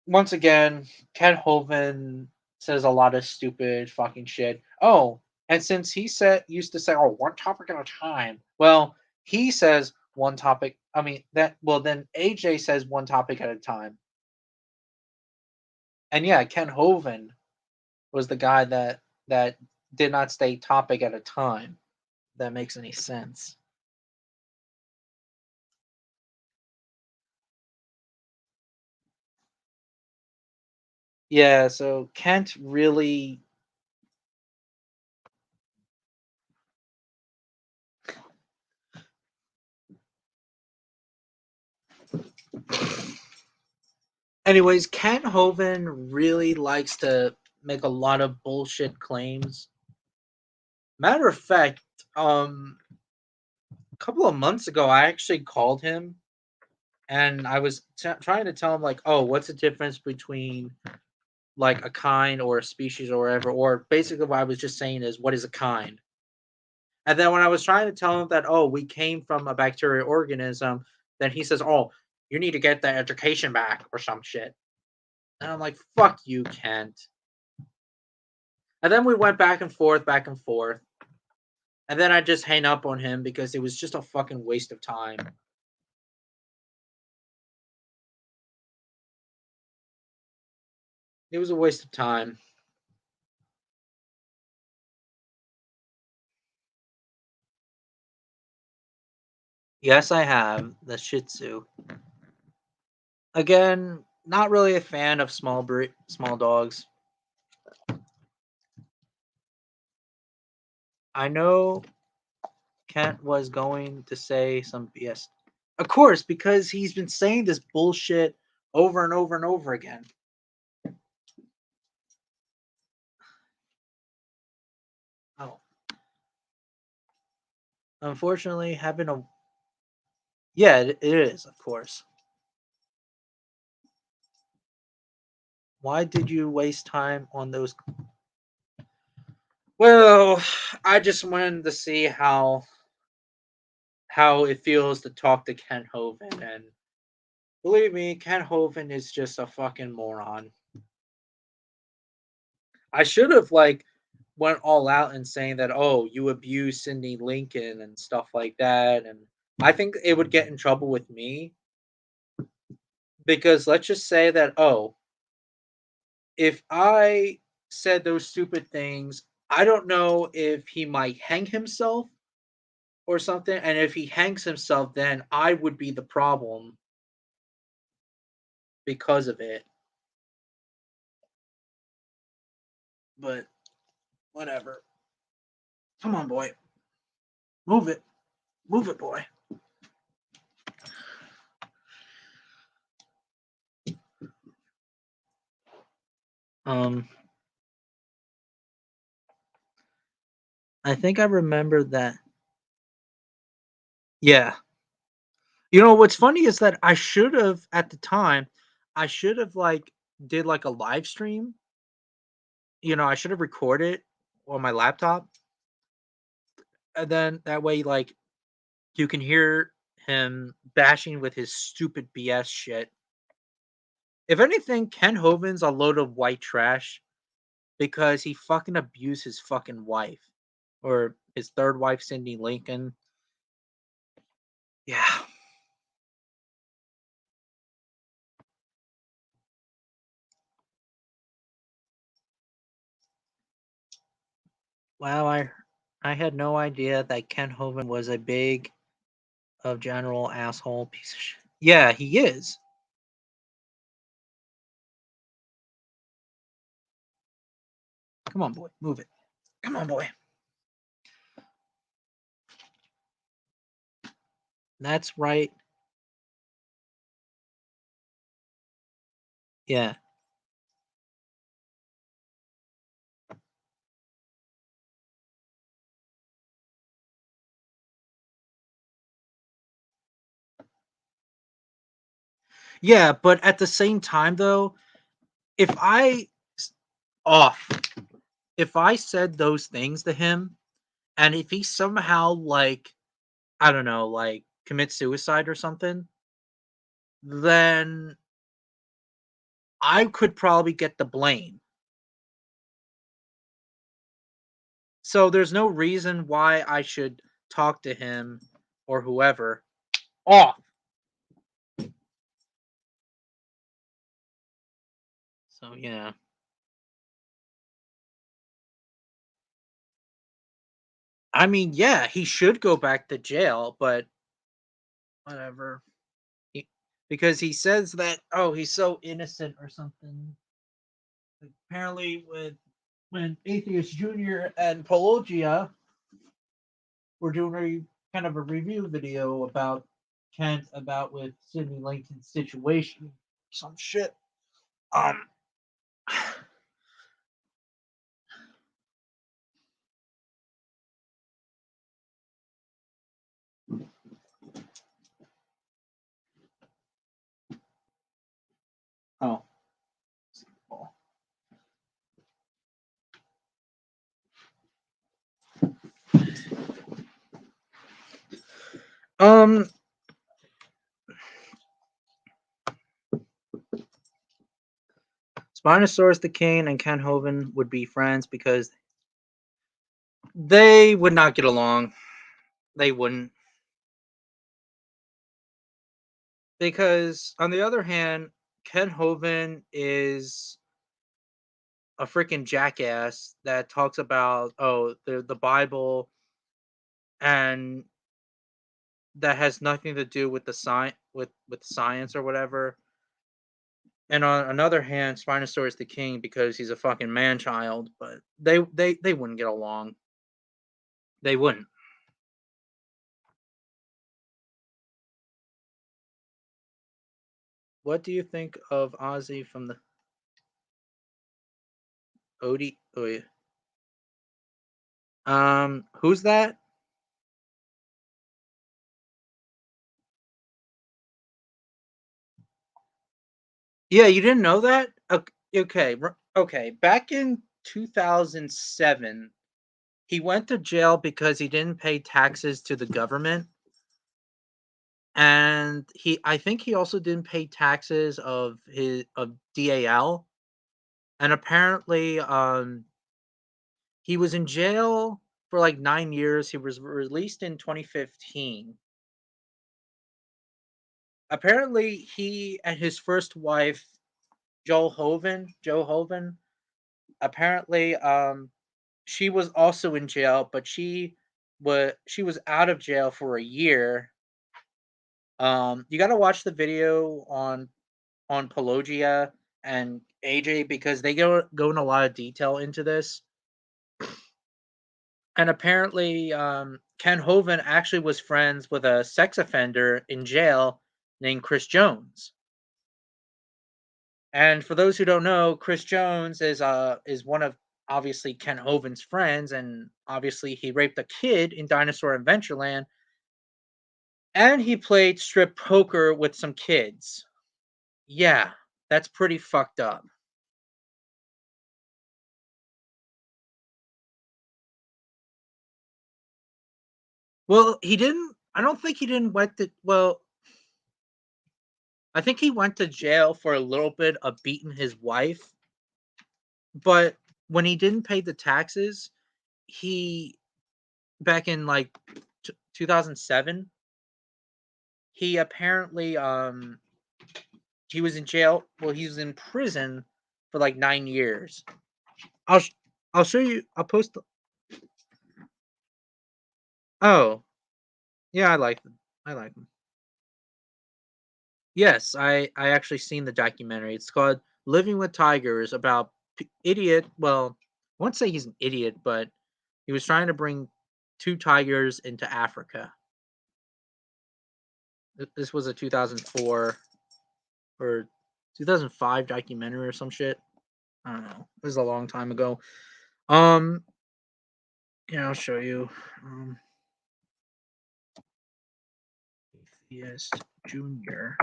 Once again, Ken Hovind says a lot of stupid fucking shit. Oh, and since he said used to say, "Oh, one topic at a time," well, he says one topic. I mean that. Well, then AJ says one topic at a time. And yeah, Ken Hovind was the guy that did not stay topic at a time. If that makes any sense. Yeah, so Kent really. Anyways, Kent Hovind really likes to make a lot of bullshit claims. Matter of fact, a couple of months ago, I actually called him and I was trying to tell him like, "Oh, what's the difference between like a kind or a species or whatever?" Or basically, what I was just saying is, "What is a kind?" And then when I was trying to tell him that, "Oh, we came from a bacterial organism," then he says, "Oh, you need to get that education back or some shit." And I'm like, "Fuck you, Kent." And then we went back and forth. And then I just hang up on him because it was just a fucking waste of time. It was a waste of time. Yes, I have the Shih Tzu. Again, not really a fan of small dogs. I know Kent was going to say some BS. Of course, because he's been saying this bullshit over and over and over again. Oh, unfortunately, having a yeah, it is, of course. Why did you waste time on those? Well, I just wanted to see how it feels to talk to Ken Hovind, and believe me, Ken Hovind is just a fucking moron. I should have like went all out and saying that, oh, you abuse Cindy Lincoln and stuff like that, and I think it would get in trouble with me because let's just say that, oh, if I said those stupid things, I don't know if he might hang himself or something, and if he hangs himself, then I would be the problem because of it. But whatever. Come on, boy. Move it. Move it, boy. Um, I think I remember that. Yeah. You know what's funny is that I should have at the time, I should have like did like a live stream. I should have recorded on my laptop, and then that way, like you can hear him bashing with his stupid BS shit. If anything, Ken Hovind's a load of white trash because he fucking abused his fucking wife or his third wife, Cindy Lincoln. Yeah. Wow, I had no idea that Ken Hovind was a big of general asshole piece of shit. Yeah, he is. Come on, boy, move it. Come on, boy. That's right. Yeah. Yeah, but at the same time though, if I off, if I said those things to him and if he somehow like I don't know, like commits suicide or something, then I could probably get the blame. So there's no reason why I should talk to him or whoever off. So yeah. I mean, yeah, he should go back to jail, but whatever. He, because he says that, oh, he's so innocent or something. Apparently, when Atheist Junior and Pelagia were doing a kind of a review video about Kent about with Sidney Langton's situation, some shit. Um. Oh. Um. Spinosaurus the King and Ken Hovind would be friends because they would not get along. They wouldn't. Because on the other hand, Ken Hovind is a freaking jackass that talks about the Bible and that has nothing to do with the science with science or whatever. And on another hand, Spinosaurus the King because he's a fucking man child, but they wouldn't get along. They wouldn't. What do you think of Ozzy from the Odie? Oh yeah. Who's that? Yeah, you didn't know that? Okay, okay. Back in 2007, he went to jail because he didn't pay taxes to the government, and I think he also didn't pay taxes of DAL, and apparently, he was in jail for like 9 years. He was released in 2015. Apparently, he and his first wife, Joe Hoven, apparently, she was also in jail, but she was out of jail for a year. You got to watch the video on Pelagia and AJ because they go in a lot of detail into this. And apparently, Ken Hovind actually was friends with a sex offender in jail named Chris Jones. And for those who don't know, Chris Jones is one of obviously Ken Hovind's friends, and obviously he raped a kid in Dinosaur Adventureland, and he played strip poker with some kids. Yeah, that's pretty fucked up. Well, he didn't. I don't think he didn't went to. Well, I think he went to jail for a little bit of beating his wife, but when he didn't pay the taxes, he back in like 2007, he apparently he was in jail. Well, he was in prison for like 9 years. I'll sh- I'll show you. I'll post. Oh, yeah, I like them. I like them. Yes, I actually seen the documentary. It's called Living with Tigers about idiot. Well, I won't say he's an idiot, but he was trying to bring two tigers into Africa. This was a 2004 or 2005 documentary or some shit. I don't know. This is a long time ago. Um, yeah, I'll show you. Atheist Junior.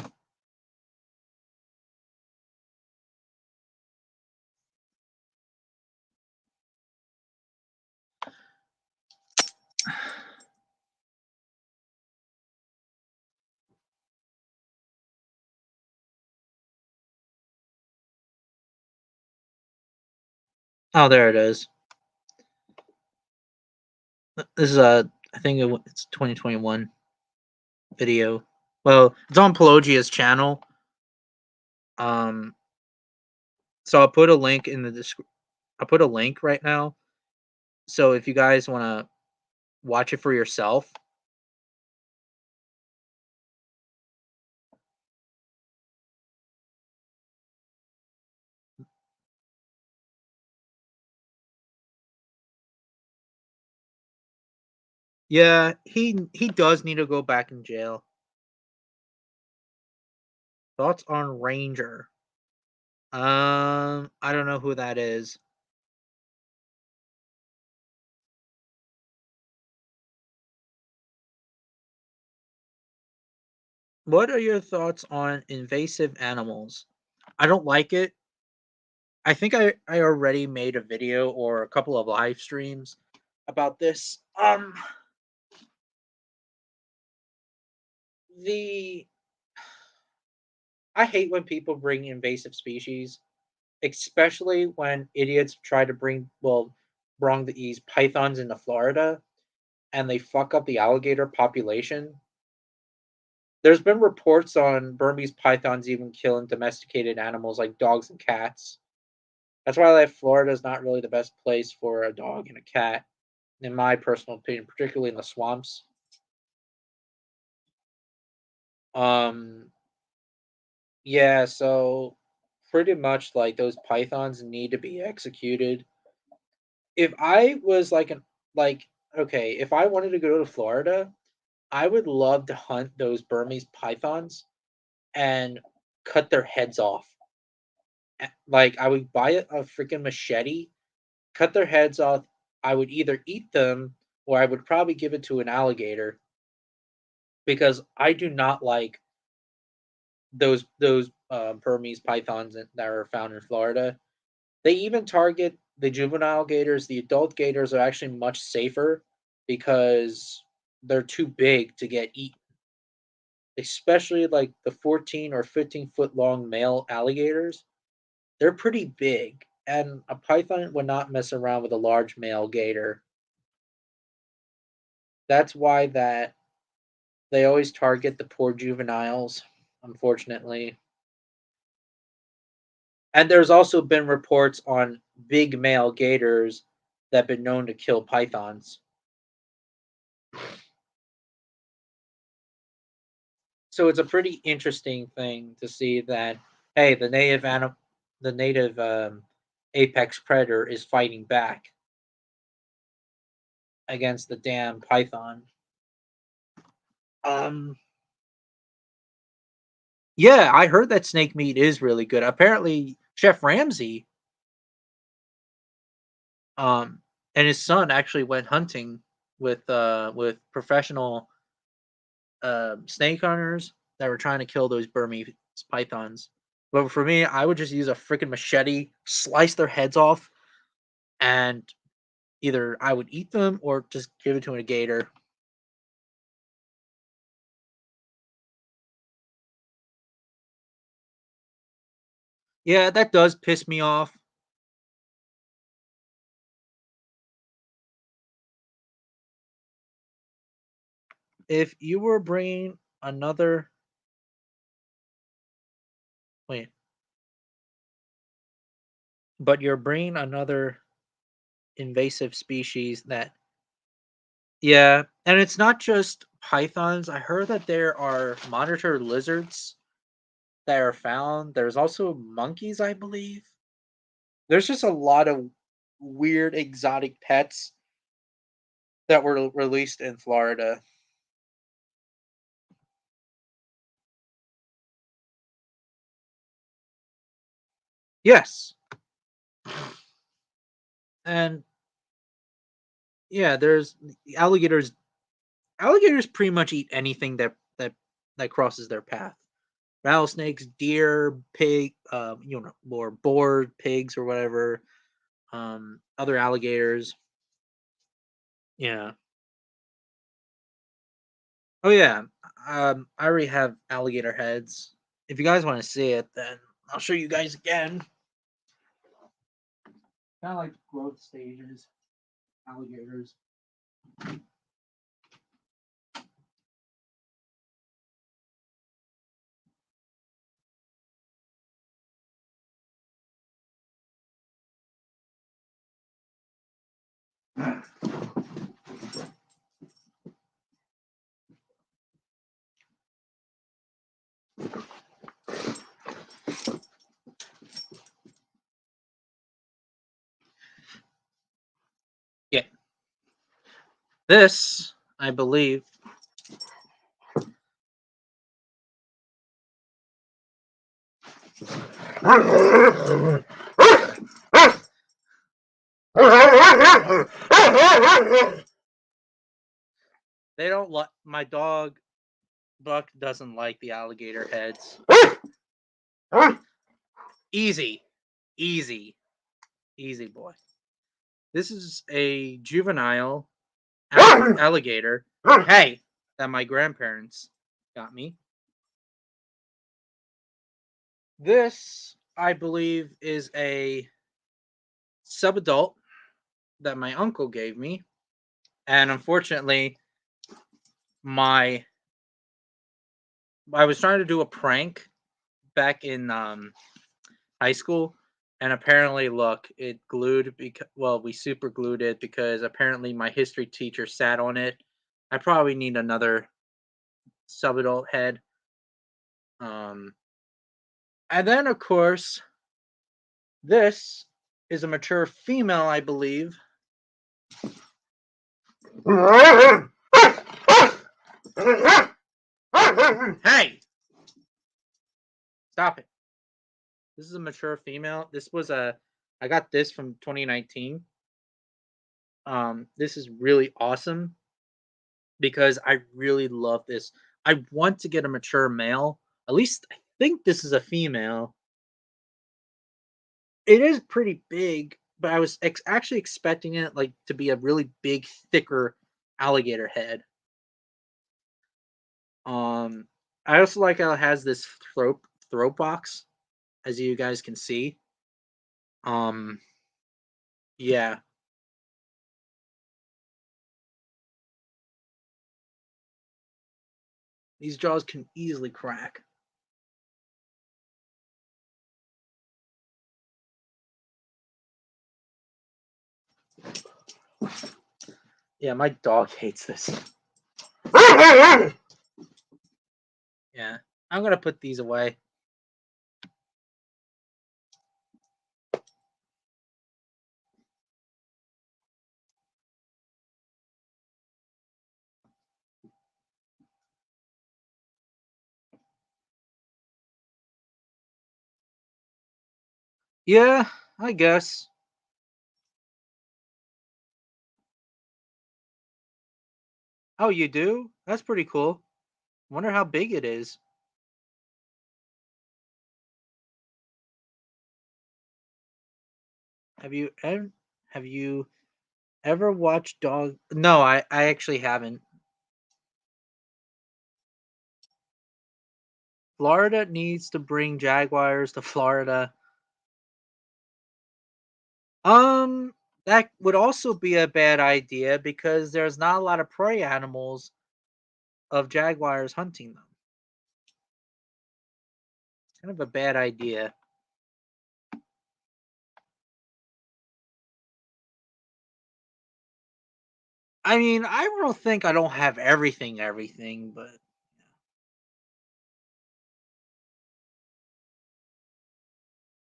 Oh, there it is. This is I think it's 2021 video. Well, it's on Pelagia's channel. Um, so I'll put a link in the description. I'll put a link right now. So if you guys want to watch it for yourself, Yeah, he does need to go back in jail. Thoughts on Ranger? I don't know who that is. What are your thoughts on invasive animals? I don't like it. I think I already made a video or a couple of live streams about this. The I hate when people bring invasive species, especially when idiots try to bring these pythons into Florida and they fuck up the alligator population. There's been reports on Burmese pythons even killing domesticated animals like dogs and cats. That's why like Florida is not really the best place for a dog and a cat, in my personal opinion, particularly in the swamps. Um, yeah, so pretty much like those pythons need to be executed. If I was like okay, if I wanted to go to Florida, I would love to hunt those Burmese pythons and cut their heads off. Like I would buy a freaking machete, cut their heads off. I would either eat them or I would probably give it to an alligator because I do not like those Burmese pythons that are found in Florida. They even target the juvenile gators. The adult gators are actually much safer because they're too big to get eaten, especially like the 14 or 15-foot long male alligators. They're pretty big, and a python would not mess around with a large male gator. That's why that they always target the poor juveniles, unfortunately. And there's also been reports on big male gators that have been known to kill pythons. So it's a pretty interesting thing to see that hey, the native apex predator is fighting back against the damn python. Um, yeah, I heard that snake meat is really good. Apparently, Chef Ramsay, um, and his son actually went hunting with professional snake hunters that were trying to kill those Burmese pythons. But for me, I would just use a freaking machete, slice their heads off, and either I would eat them or just give it to a gator. Yeah, that does piss me off. If you were bringing another, wait, but you're bringing another invasive species that, yeah, and it's not just pythons. I heard that there are monitor lizards that are found. There's also monkeys, I believe. There's just a lot of weird exotic pets that were released in Florida. Yes. And yeah, there's alligators. Alligators pretty much eat anything that crosses their path. Rattlesnakes, deer, pig, or boar pigs or whatever. Other alligators. Yeah. Oh yeah. I already have alligator heads. If you guys want to see it, then I'll show you guys again. Kind of like growth stages, alligators. Yeah. This I believe. They don't like my dog. Buck doesn't like the alligator heads. Easy, easy, easy, boy. This is a juvenile alligator. Hey, that my grandparents got me. This, I believe, is a subadult that my uncle gave me, and unfortunately, my I was trying to do a prank back in high school, and apparently, look, it glued because we super glued it because apparently my history teacher sat on it. I probably need another subadult head. Um, and then of course, this is a mature female, I believe. Hey, stop it! This is a mature female. I got this from 2019. This is really awesome because I really love this. I want to get a mature male. At least I think this is a female. It is pretty big, but I was actually expecting it like to be a really big, thicker alligator head. Um, I also like how it has this throat box, as you guys can see. Um, yeah, these jaws can easily crack. Yeah, my dog hates this. Yeah, I'm gonna put these away. Yeah, I guess. Oh, you do? That's pretty cool. Wonder how big it is. Have you ever have you ever watched dog? No, I actually haven't. Florida needs to bring jaguars to Florida. Um, that would also be a bad idea because there's not a lot of prey animals of jaguars hunting them. Kind of a bad idea. I mean, I don't think I don't have everything, but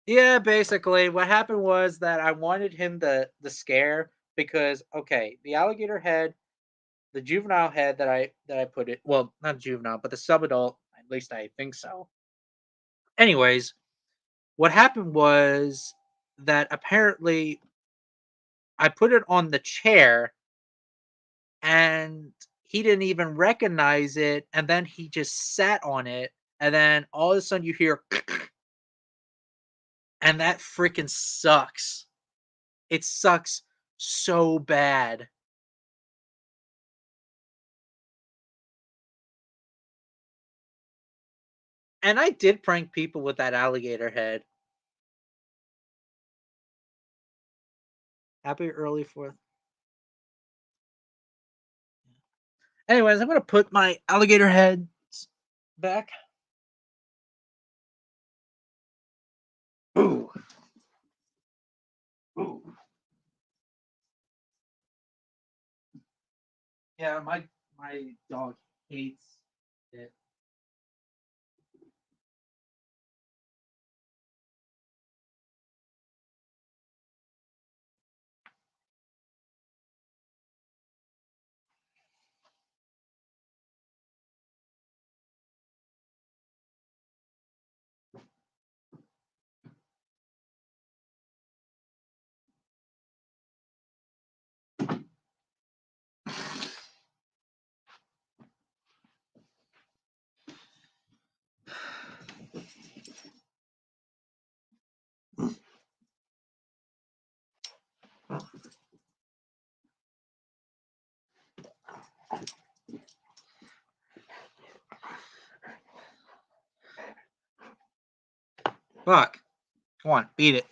yeah, basically what happened was that I wanted him the scare because okay, the alligator head, the juvenile head that I put it well, not juvenile, but the subadult, at least I think so. Anyways, what happened was that apparently I put it on the chair and he didn't even recognize it and then he just sat on it and then all of a sudden you hear and that freaking sucks. It sucks so bad. And I did prank people with that alligator head. Happy early 4th. Anyways, I'm gonna put my alligator heads back. Ooh. Ooh. Yeah, my dog hates it. Fuck. Come on, beat it.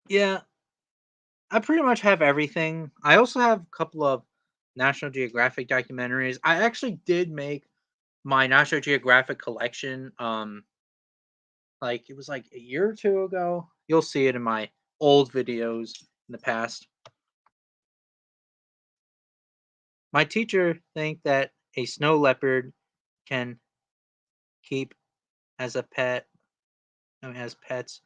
Yeah, I pretty much have everything. I also have a couple of National Geographic documentaries. I actually did make my National Geographic collection. Like it was like a year or two ago. You'll see it in my old videos in the past. My teacher think that a snow leopard can keep as a pet, I mean, as pets.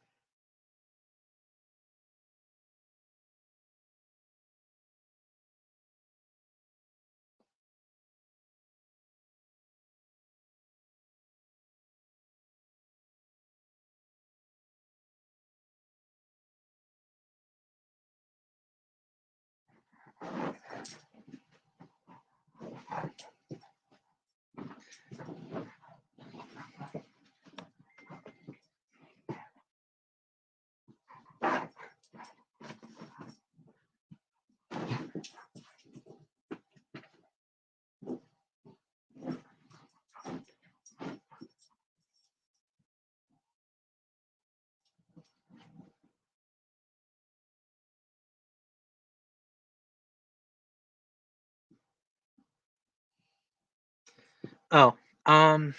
Oh, um,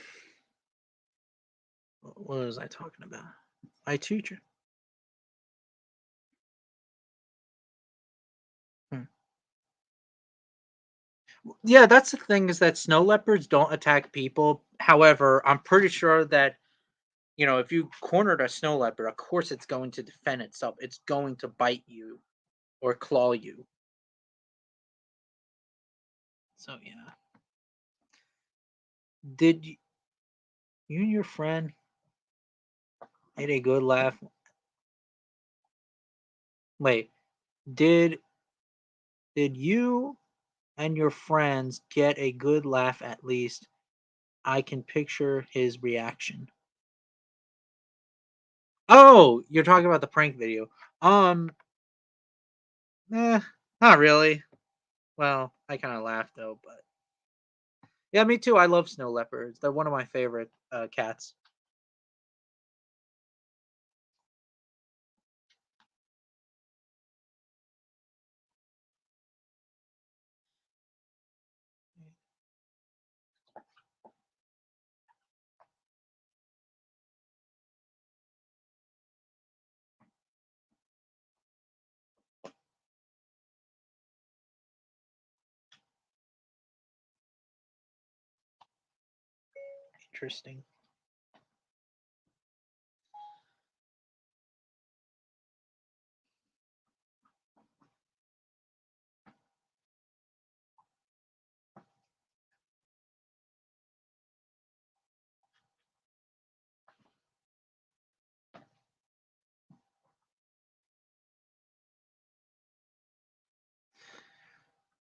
what was I talking about? My teacher. Hmm. Yeah, that's the thing is that snow leopards don't attack people. However, I'm pretty sure that if you cornered a snow leopard, of course it's going to defend itself. It's going to bite you or claw you. So yeah. Did you and your friend had a good laugh? Wait, did did you and your friends get a good laugh at least? I can picture his reaction. Oh, you're talking about the prank video. Um, eh, not really. Well, I kind of laughed though, but yeah, me too. I love snow leopards. They're one of my favorite cats. Interesting.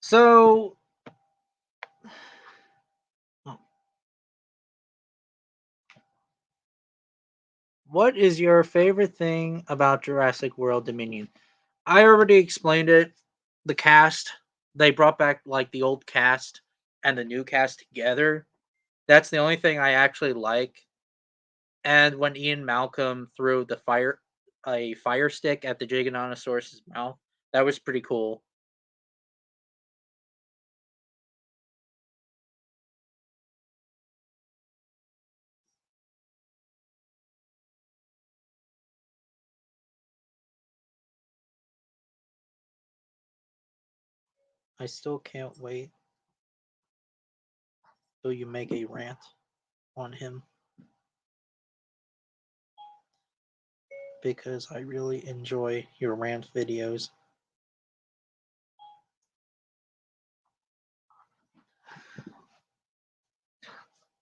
So, oh, what is your favorite thing about Jurassic World Dominion? I already explained it. The cast, they brought back like the old cast and the new cast together. That's the only thing I actually like. And when Ian Malcolm threw a fire stick at the Giganotosaurus's mouth, that was pretty cool. I still can't wait till you make a rant on him because I really enjoy your rant videos.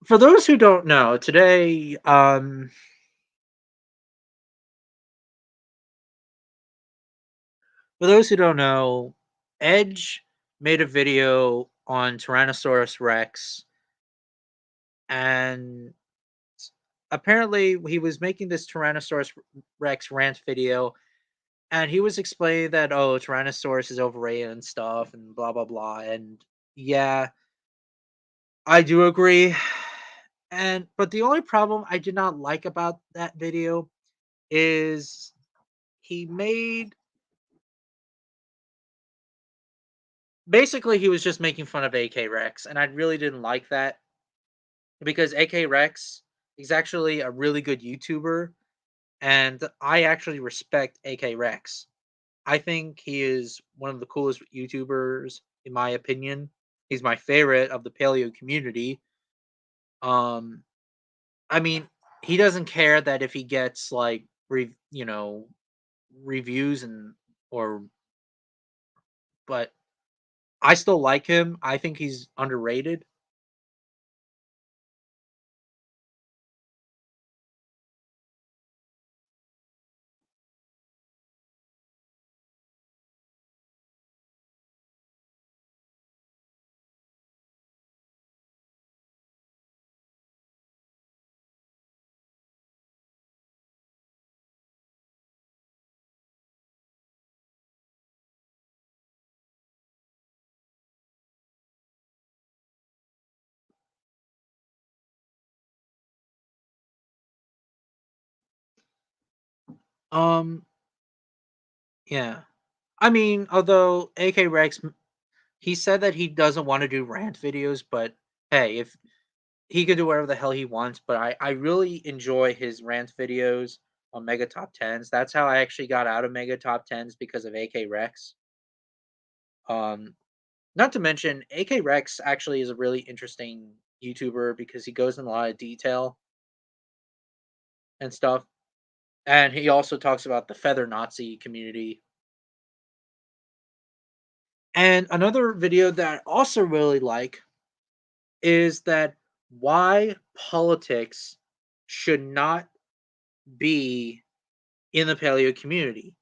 For those who don't know, today, for those who don't know, Edge made a video on Tyrannosaurus Rex, and apparently he was making this Tyrannosaurus Rex rant video, and he was explaining that, oh, Tyrannosaurus is overrated and stuff, and blah blah blah. And yeah, I do agree. And but the only problem I did not like about that video is he made basically he was just making fun of AK Rex, and I really didn't like that because AK Rex is actually a really good YouTuber, and I actually respect AK Rex. I think he is one of the coolest YouTubers in my opinion. He's my favorite of the paleo community. Um, I mean, he doesn't care that if he gets like reviews and or but I still like him. I think he's underrated. Um, yeah. I mean, although AK Rex, he said that he doesn't want to do rant videos, but hey, if he could do whatever the hell he wants, but I really enjoy his rant videos on Mega Top Tens. That's how I actually got out of Mega Top Tens because of AK Rex. Um, Not to mention AK Rex actually is a really interesting YouTuber because he goes in a lot of detail and stuff. And he also talks about the feather Nazi community. And another video that I also really like is that why politics should not be in the paleo community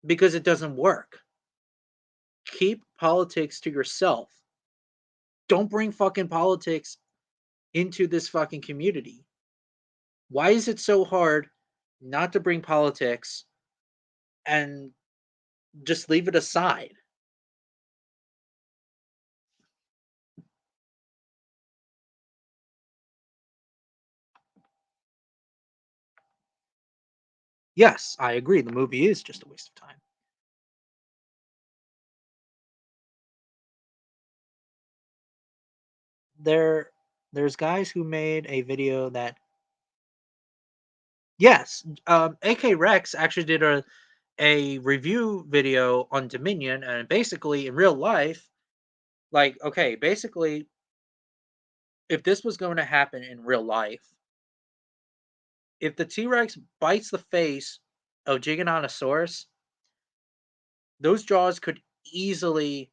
because it doesn't work. Keep politics to yourself. Don't bring fucking politics into this fucking community. Why is it so hard not to bring politics and just leave it aside? Yes, I agree. The movie is just a waste of time. There there's guys who made a video that yes, AK Rex actually did a review video on Dominion, and basically in real life, like okay, basically if this was going to happen in real life, if the T-Rex bites the face of Giganotosaurus, those jaws could easily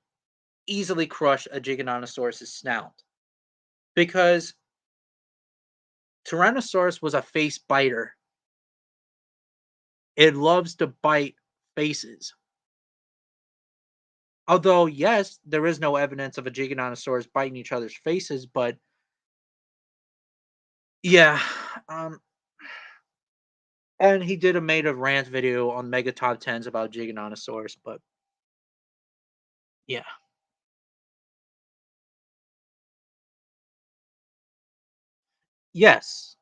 crush a Giganotosaurus's snout because Tyrannosaurus was a face biter. It loves to bite faces. Although, yes, there is no evidence of a Giganotosaurus biting each other's faces, but yeah, um, and he did a made a rant video on Mega Top Tens about Giganotosaurus, but yeah, yes,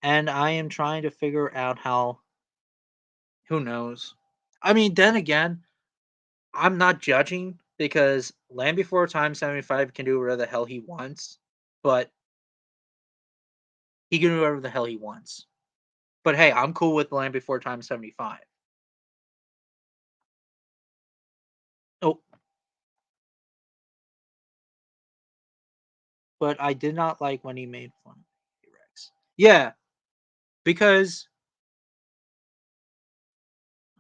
and I am trying to figure out how. Who knows? I mean, then again, I'm not judging because Land Before Time 75 can do whatever the hell he wants, but he can do whatever the hell he wants. But hey, I'm cool with Land Before Time 75. Oh, but I did not like when he made fun of T-Rex. Yeah, because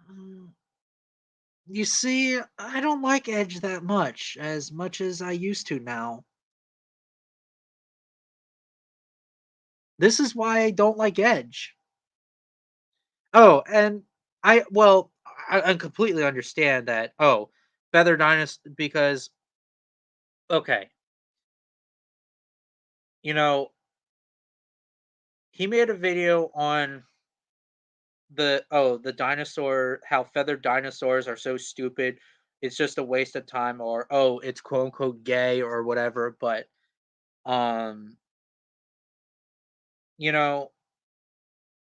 mm, you see, I don't like Edge that much as I used to now. This is why I don't like Edge. Oh, and I completely understand that. Oh, Feather Dynasty because okay. You know, he made a video on the dinosaur, how feathered dinosaurs are so stupid. It's just a waste of time, or oh, it's quote unquote gay or whatever. But um, you know,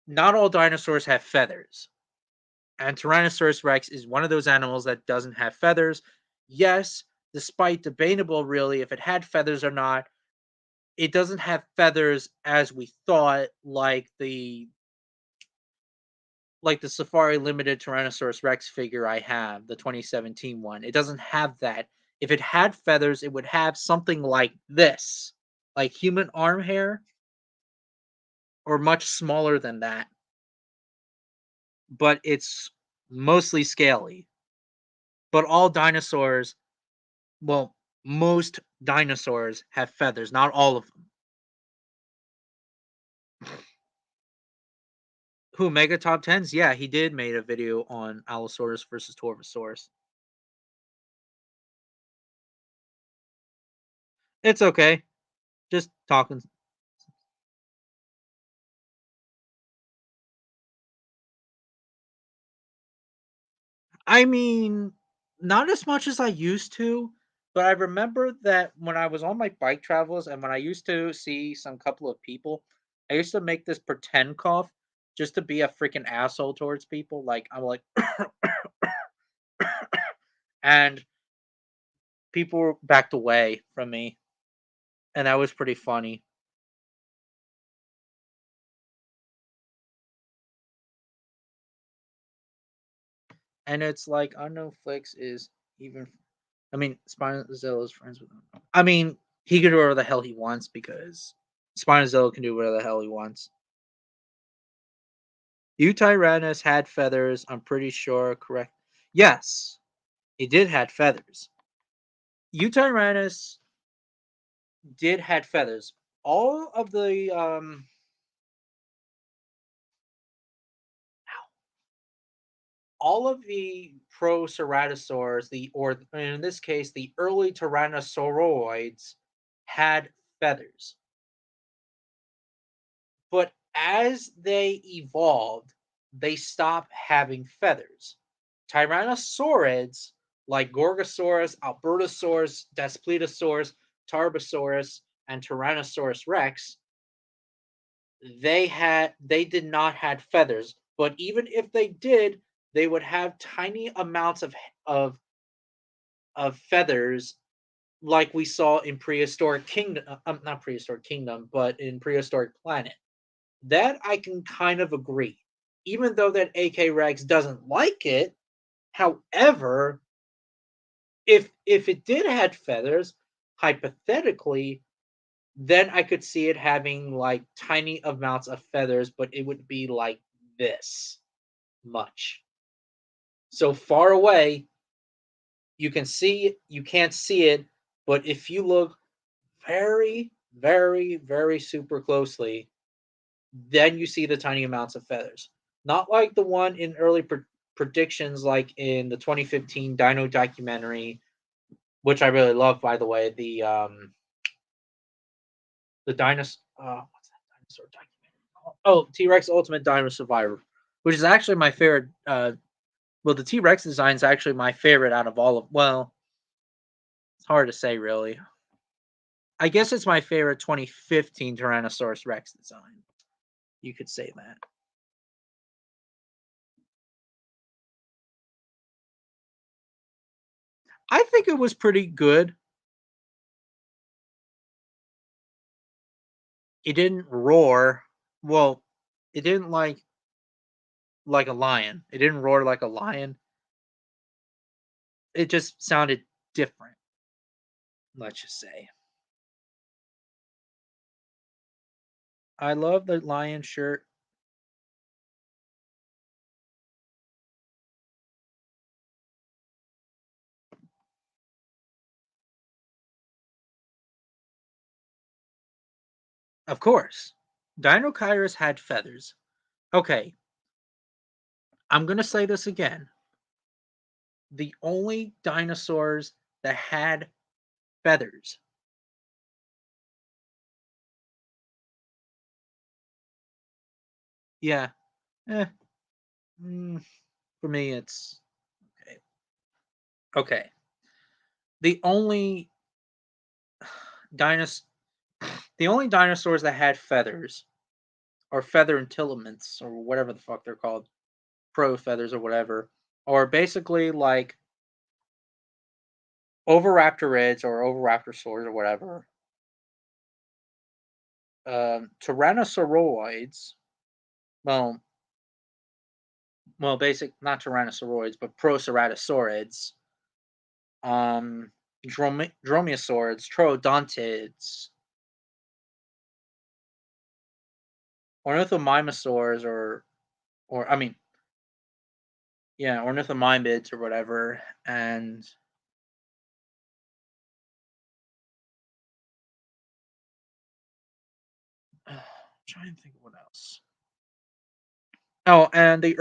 not all dinosaurs have feathers. And Tyrannosaurus rex is one of those animals that doesn't have feathers. Yes, despite debatable really if it had feathers or not, it doesn't have feathers as we thought, like the Safari Limited Tyrannosaurus Rex figure I have, the 2017 one. It doesn't have that. If it had feathers, it would have something like this, like human arm hair, or much smaller than that. But it's mostly scaly. But all dinosaurs, well, most dinosaurs have feathers, not all of them. Who, Mega Top Tens? Yeah, he did made a video on Allosaurus versus Torvosaurus. It's okay. Just talking. I mean, not as much as I used to, but I remember that when I was on my bike travels and when I used to see some couple of people, I used to make this pretend cough just to be a freaking asshole towards people. Like I'm like, and people backed away from me, and that was pretty funny. And it's like Unknown Flix is even. I mean, Spinozilla is friends with him. I mean, he can do whatever the hell he wants because Spinozilla can do whatever the hell he wants. Eutyrannus had feathers, I'm pretty sure, correct? Yes, he did had feathers. Eutyrannus did had feathers. All of the all of the proceratosaurs, the or in this case the early tyrannosauroids had feathers. But as they evolved, they stopped having feathers. Tyrannosaurids like Gorgosaurus, Albertosaurus, Daspletosaurus, Tarbosaurus, and Tyrannosaurus rex, they did not had feathers, but even if they did, they would have tiny amounts of of feathers like we saw in prehistoric kingdom, not prehistoric kingdom, but in prehistoric planet. That I can kind of agree. Even though that AK Rex doesn't like it, however, if it did had feathers, hypothetically, then I could see it having like tiny amounts of feathers, but it would be like this much. So far away, you can see it, you can't see it, but if you look very, very, very super closely, then you see the tiny amounts of feathers. Not like the one in early predictions, like in the 2015 Dino documentary, which I really love, by the way. The dinosaur. What's that dinosaur documentary? Oh, T Rex Ultimate Dino Survivor, which is actually my favorite. Well, the T Rex design is actually my favorite out of all of. Well, it's hard to say, really. I guess it's my favorite 2015 Tyrannosaurus Rex design. You could say that. I think it was pretty good. It didn't roar. Well, it didn't like a lion. It didn't roar like a lion. It just sounded different. Let's just say. I love the lion shirt. Of course. Dinochirus had feathers. Okay, I'm going to say this again. The only dinosaurs that had feathers Yeah. Eh, mm, for me, it's okay. Okay. The only dinos- the only dinosaurs that had feathers or feather entillements or whatever the fuck they're called, pro feathers or whatever, are basically like Oviraptorids or Oviraptorosaurs or whatever, Tyrannosauroids. Well, basic not Tyrannosauroids, but Proceratosaurids, Dromaeosaurids, Troodontids, Ornithomimosaurs, or I mean, yeah, Ornithomimids or whatever, and trying to think of what else. Oh, um, and the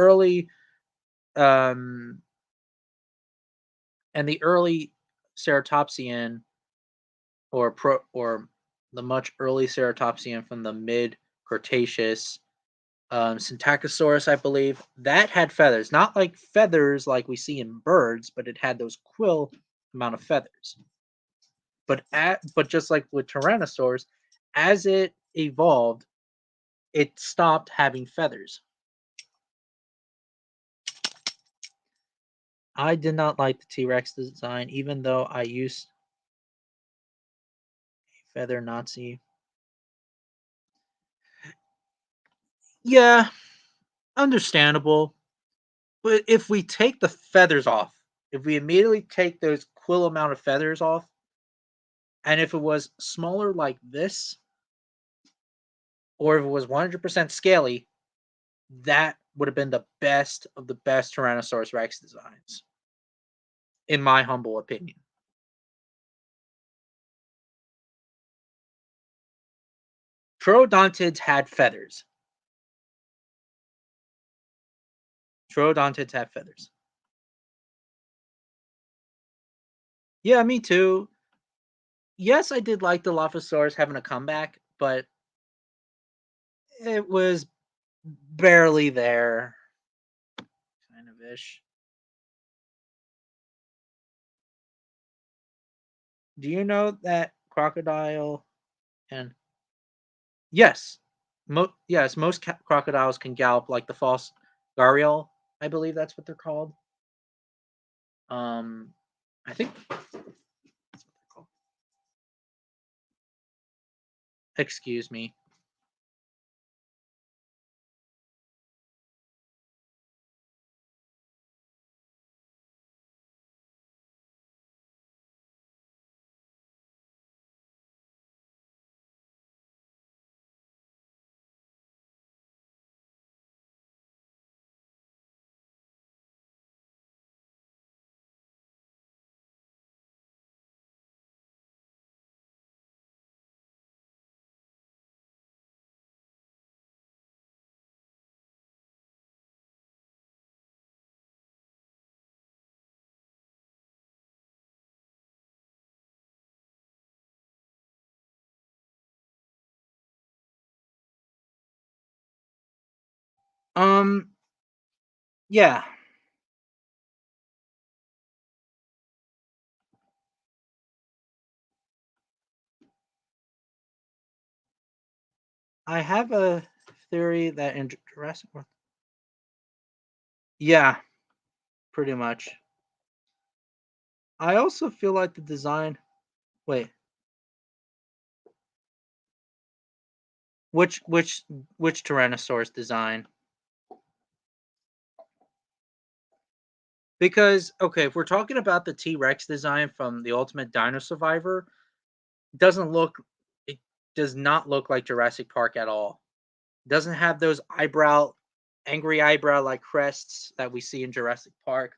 early Ceratopsian or the much early Ceratopsian from the mid Cretaceous, Syntactosaurus, I believe, that had feathers, not like feathers like we see in birds, but it had those quill amount of feathers. But just like with Tyrannosaurs, as it evolved, it stopped having feathers. I did not like the T Rex design, even though I used Feather Nazi. Yeah, understandable. But if we take the feathers off, if we immediately take those quill amount of feathers off, and if it was smaller like this, or if it was 100% scaly, that would have been the best of the best Tyrannosaurus Rex designs, in my humble opinion. Troodontids had feathers. Troodontids have feathers. Yeah, me too. Yes, I did like the Dilophosaurus having a comeback, but it was barely there, kind of ish. Do you know that crocodile and yes, most crocodiles can gallop like the false gharial. I believe that's what they're called. Um, I think that's what they're called. Excuse me. Um, yeah, I have a theory that in Jurassic World. Yeah, pretty much. I also feel like the design. Wait, which which which Tyrannosaurus design? Because okay, if we're talking about the T Rex design from the Ultimate Dino Survivor, it doesn't look. It does not look like Jurassic Park at all. It doesn't have those angry eyebrow like crests that we see in Jurassic Park.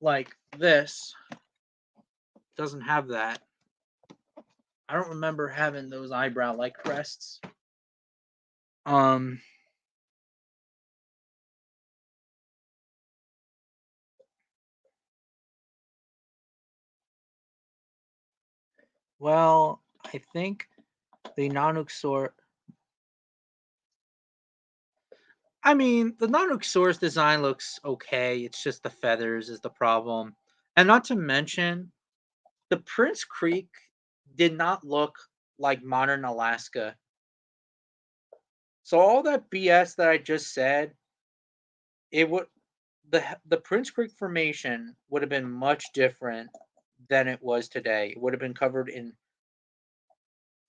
Like this doesn't have that. I don't remember having those eyebrow like crests. Um, well, I think the Nanuxor. I mean, the Nanosaurus design looks okay. It's just the feathers is the problem. And not to mention, the Prince Creek did not look like modern Alaska. So all that BS that I just said, it would the Prince Creek formation would have been much different than it was today. It would have been covered in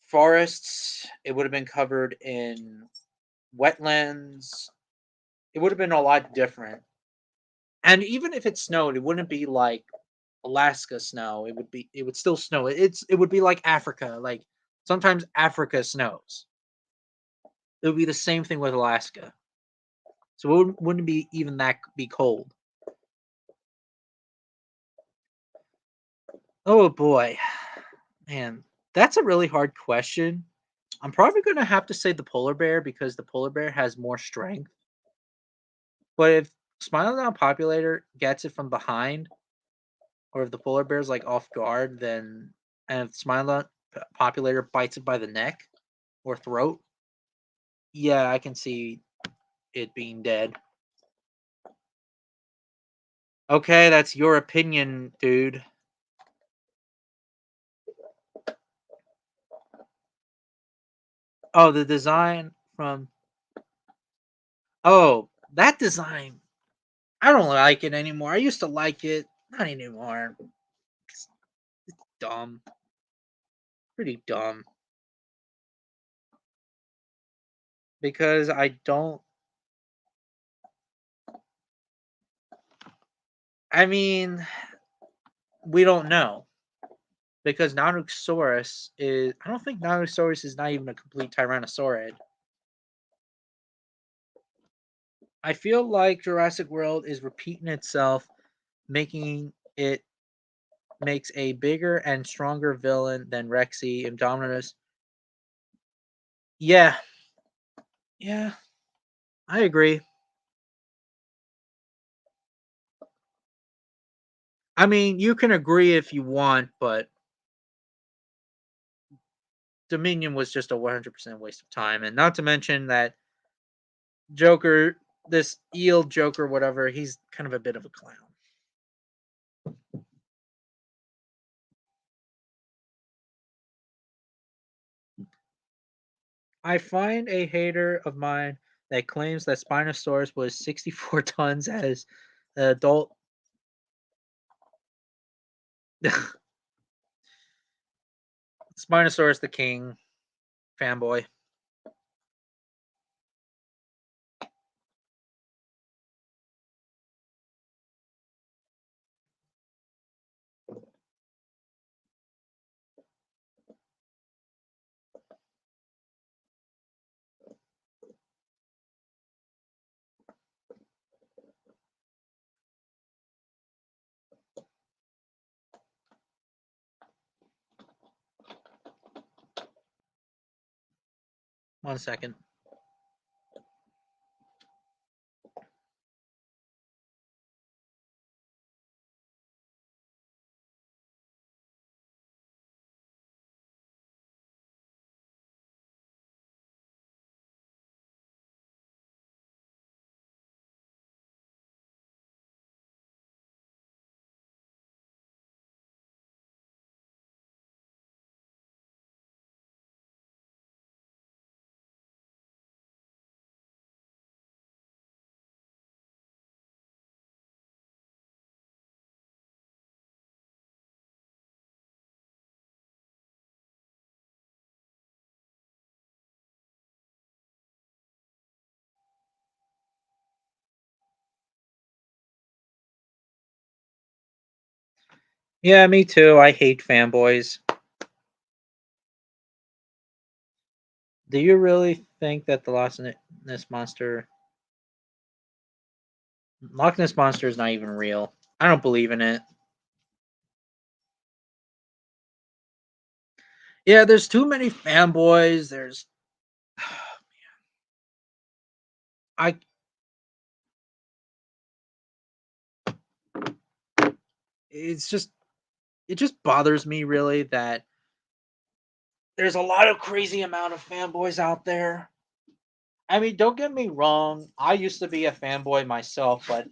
forests. It would have been covered in wetlands. It would have been a lot different. And even if it snowed, it wouldn't be like Alaska snow. It would still snow. It would be like Africa. Like sometimes Africa snows. It would be the same thing with Alaska. So wouldn't be even that be cold. Oh boy. Man, that's a really hard question. I'm probably going to have to say the polar bear because the polar bear has more strength. But if Smilodon Populator gets it from behind, or if the polar bear's like off guard, then and if Smilodon Populator bites it by the neck or throat, yeah, I can see it being dead. Okay, that's your opinion, dude. Oh, the design from oh, that design. I don't like it anymore. I used to like it, not anymore. It's dumb, pretty dumb. Because I don't. I mean, we don't know because Nanosaurus is. I don't think Nanosaurus is not even a complete Tyrannosaurid. I feel like Jurassic World is repeating itself, making it makes a bigger and stronger villain than Rexy Indominus. Yeah, yeah, I agree. I mean, you can agree if you want, but Dominion was just a 100% waste of time, and not to mention that Joker, this eel Joker, whatever, he's kind of a bit of a clown. I find a hater of mine that claims that Spinosaurus was 64 tons as an adult. Spinosaurus the king, fanboy. 1 second. Yeah, me too. I hate fanboys. Do you really think that the Loch Ness monster is not even real? I don't believe in it. Yeah, there's too many fanboys. There's I it's just it just bothers me really that there's a lot of crazy amount of fanboys out there. I mean, don't get me wrong. I used to be a fanboy myself, but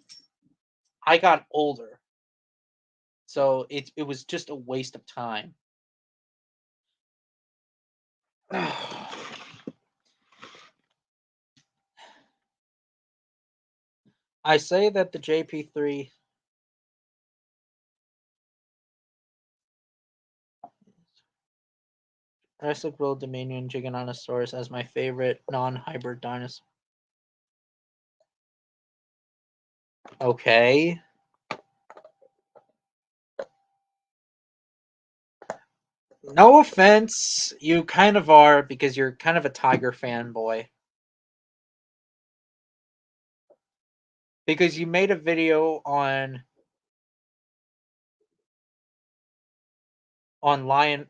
I got older, so it was just a waste of time. I say that the JP3 Jurassic World Dominion Giganotosaurus as my favorite non-hybrid dinosaur. Okay. No offense, you kind of are because you're kind of a tiger fanboy. Because you made a video on lion.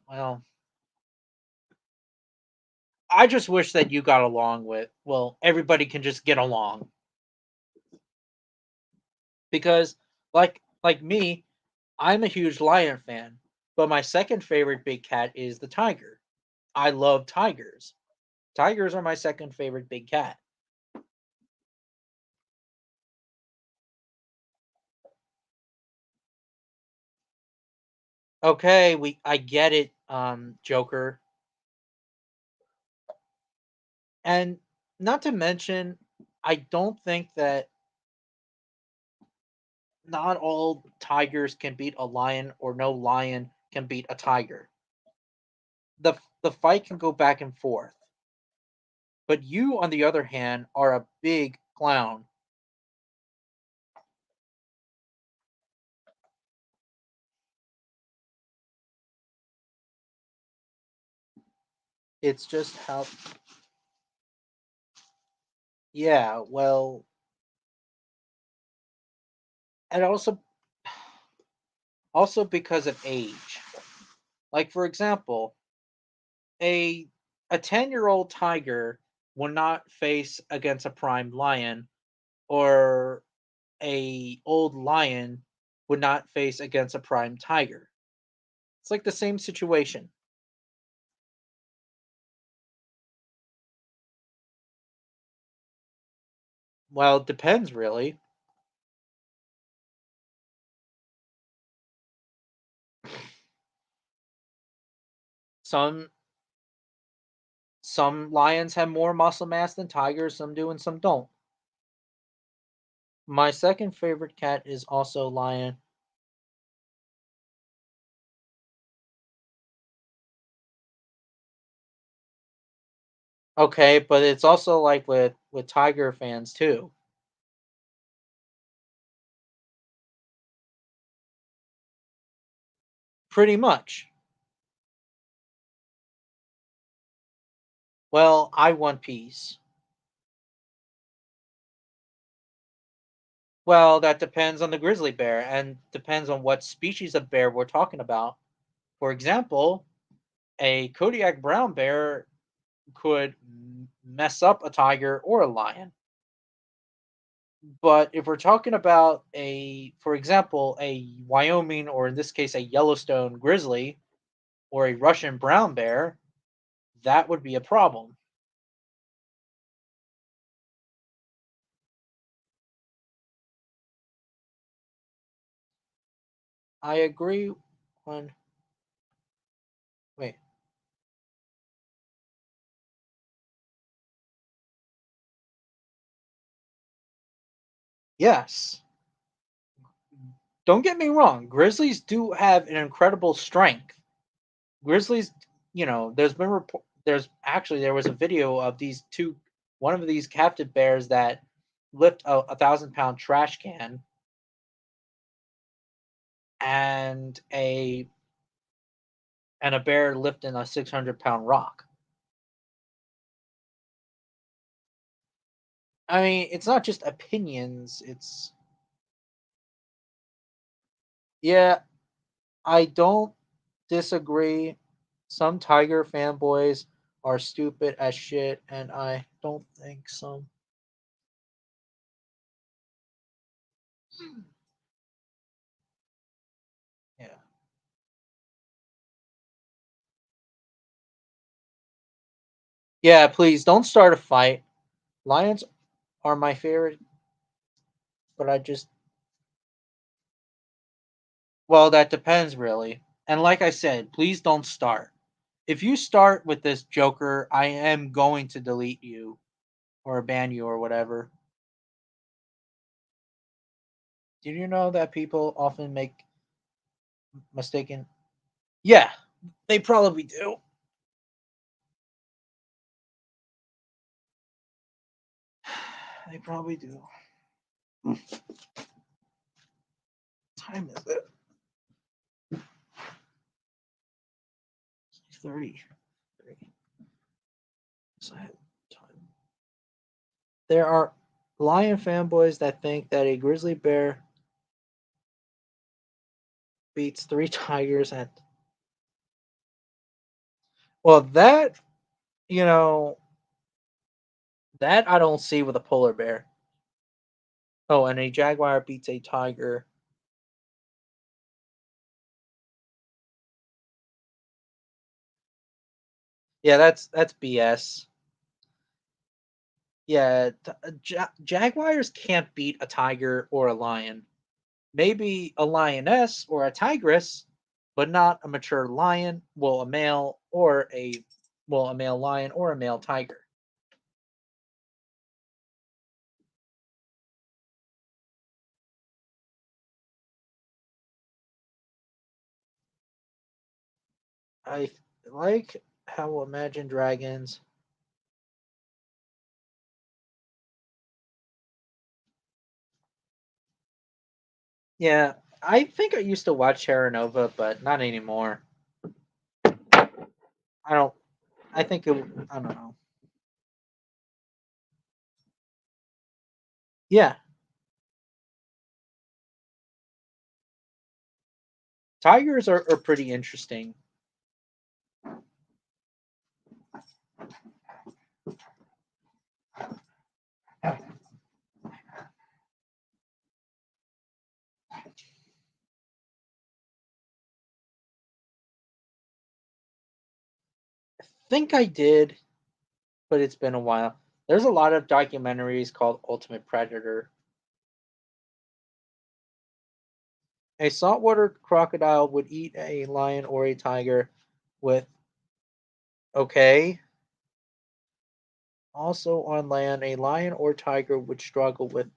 Well, I just wish that you got along with. Well, everybody can just get along because, like me, I'm a huge lion fan, but my second favorite big cat is the tiger. I love tigers. Tigers are my second favorite big cat. Okay, I get it, Joker. And not to mention, I don't think that not all tigers can beat a lion or no lion can beat a tiger. The fight can go back and forth. But you on the other hand are a big clown. It's just how yeah, well, and also because of age. Like for example, a a 10-year-old tiger will not face against a prime lion or a old lion would not face against a prime tiger. It's like the same situation. Well, it depends really. Some some lions have more muscle mass than tigers, some do and some don't. My second favorite cat is also lion. Okay, but it's also like with tiger fans too. Pretty much. Well, I want peace. Well, that depends on the grizzly bear and depends on what species of bear we're talking about. For example, a Kodiak brown bear could mess up a tiger or a lion. But if we're talking about for example, a Wyoming or in this case a Yellowstone grizzly or a Russian brown bear, that would be a problem. I agree on wait. Yes. Don't get me wrong, grizzlies do have an incredible strength. Grizzlies, there was a video of these two one of these captive bears that lift a 1,000-pound trash can and a bear lifting a 600-pound rock. I mean, it's not just opinions. It's yeah, I don't disagree. Some Tiger fanboys are stupid as shit, and I don't think some. Yeah, Yeah, please don't start a fight. Lions are my favorite, but I just well, that depends really. And like I said, please don't start. If you start with this Joker, I am going to delete you or ban you or whatever. Did you know that people often make mistaken? Yeah, they probably do. They probably do. Time is it? 30. So I have time. There are lion fanboys that think that a grizzly bear beats three tigers at well that you know that I don't see with a polar bear. Oh, and a jaguar beats a tiger. Yeah, that's BS. Yeah, jaguars can't beat a tiger or a lion. Maybe a lioness or a tigress, but not a mature lion. Well, a male lion or a male tiger. I like how Imagine Dragons. Yeah, I think I used to watch Terra Nova, but not anymore. I don't. I think it. I don't know. Yeah, tigers are pretty interesting. Think I did, but it's been a while. There's a lot of documentaries called Ultimate Predator. A saltwater crocodile would eat a lion or a tiger with okay. Also on land, a lion or tiger would struggle with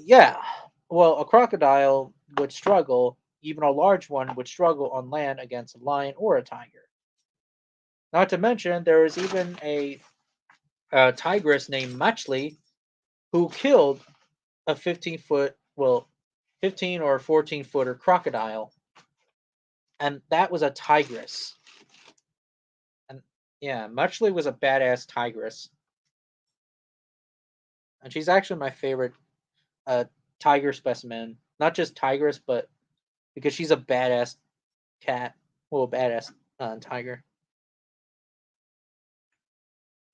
yeah. Well, a crocodile would struggle, even a large one would struggle on land against a lion or a tiger. Not to mention, there is even a tigress named Machli who killed a 15 or 14 footer crocodile, and that was a tigress. And yeah, Machli was a badass tigress, and she's actually my favorite uh, tiger specimen. Not just tigress, but because she's a badass cat, well, a badass tiger.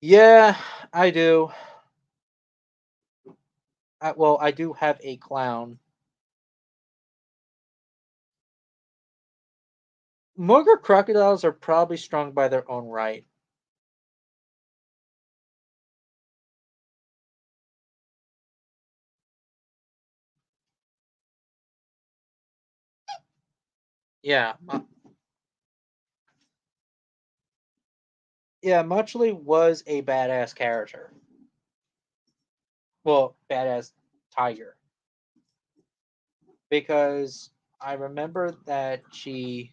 Yeah, I do. I do have a clown. Mugger crocodiles are probably strong by their own right. Yeah, yeah. Muchly was a badass character. Well, badass tiger because I remember that she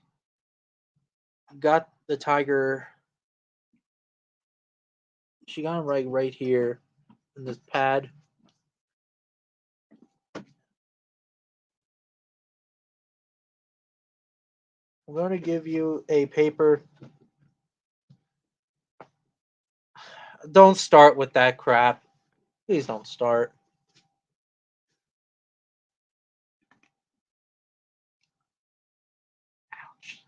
got the tiger. She got him right here in this pad. I'm going to give you a paper. Don't start with that crap. Please don't start. Ouch.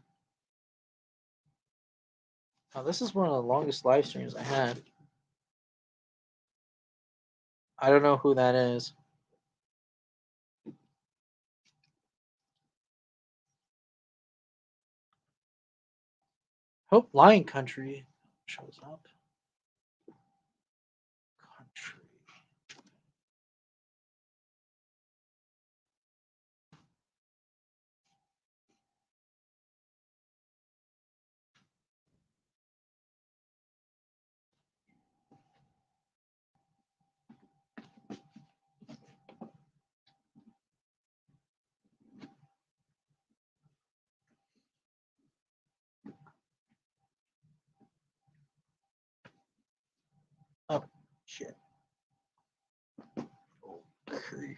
Now, this is one of the longest live streams I had. I don't know who that is. Hope Lion Country shows up. Country. Oh, shit. Okay.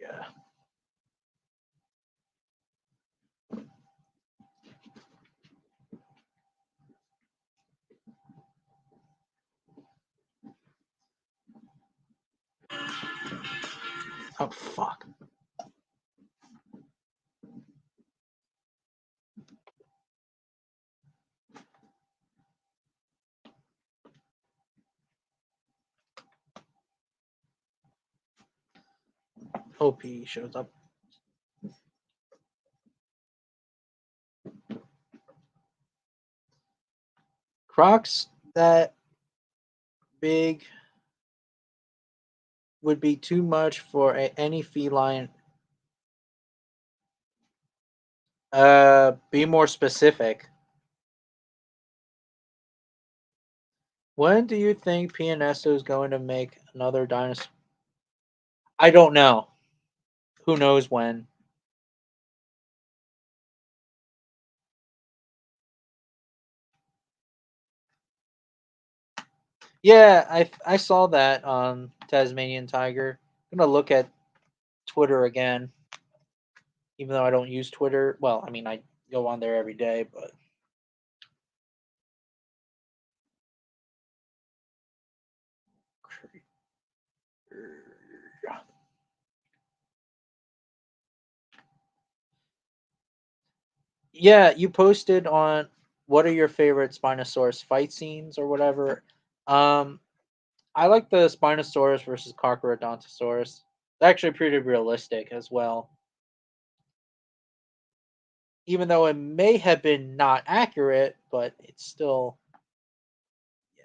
Yeah. Oh, fuck. OP shows up. Crocs that big would be too much for any feline. Be more specific. When do you think PNSO is going to make another dinosaur? I don't know. Who knows when? Yeah, I saw that on Tasmanian Tiger. I'm gonna look at Twitter again, even though I don't use Twitter. Well, I mean I go on there every day, but yeah, you posted on what are your favorite Spinosaurus fight scenes or whatever. Um, I like the Spinosaurus versus Carcharodontosaurus. It's actually pretty realistic as well. Even though it may have been not accurate, but it's still yeah.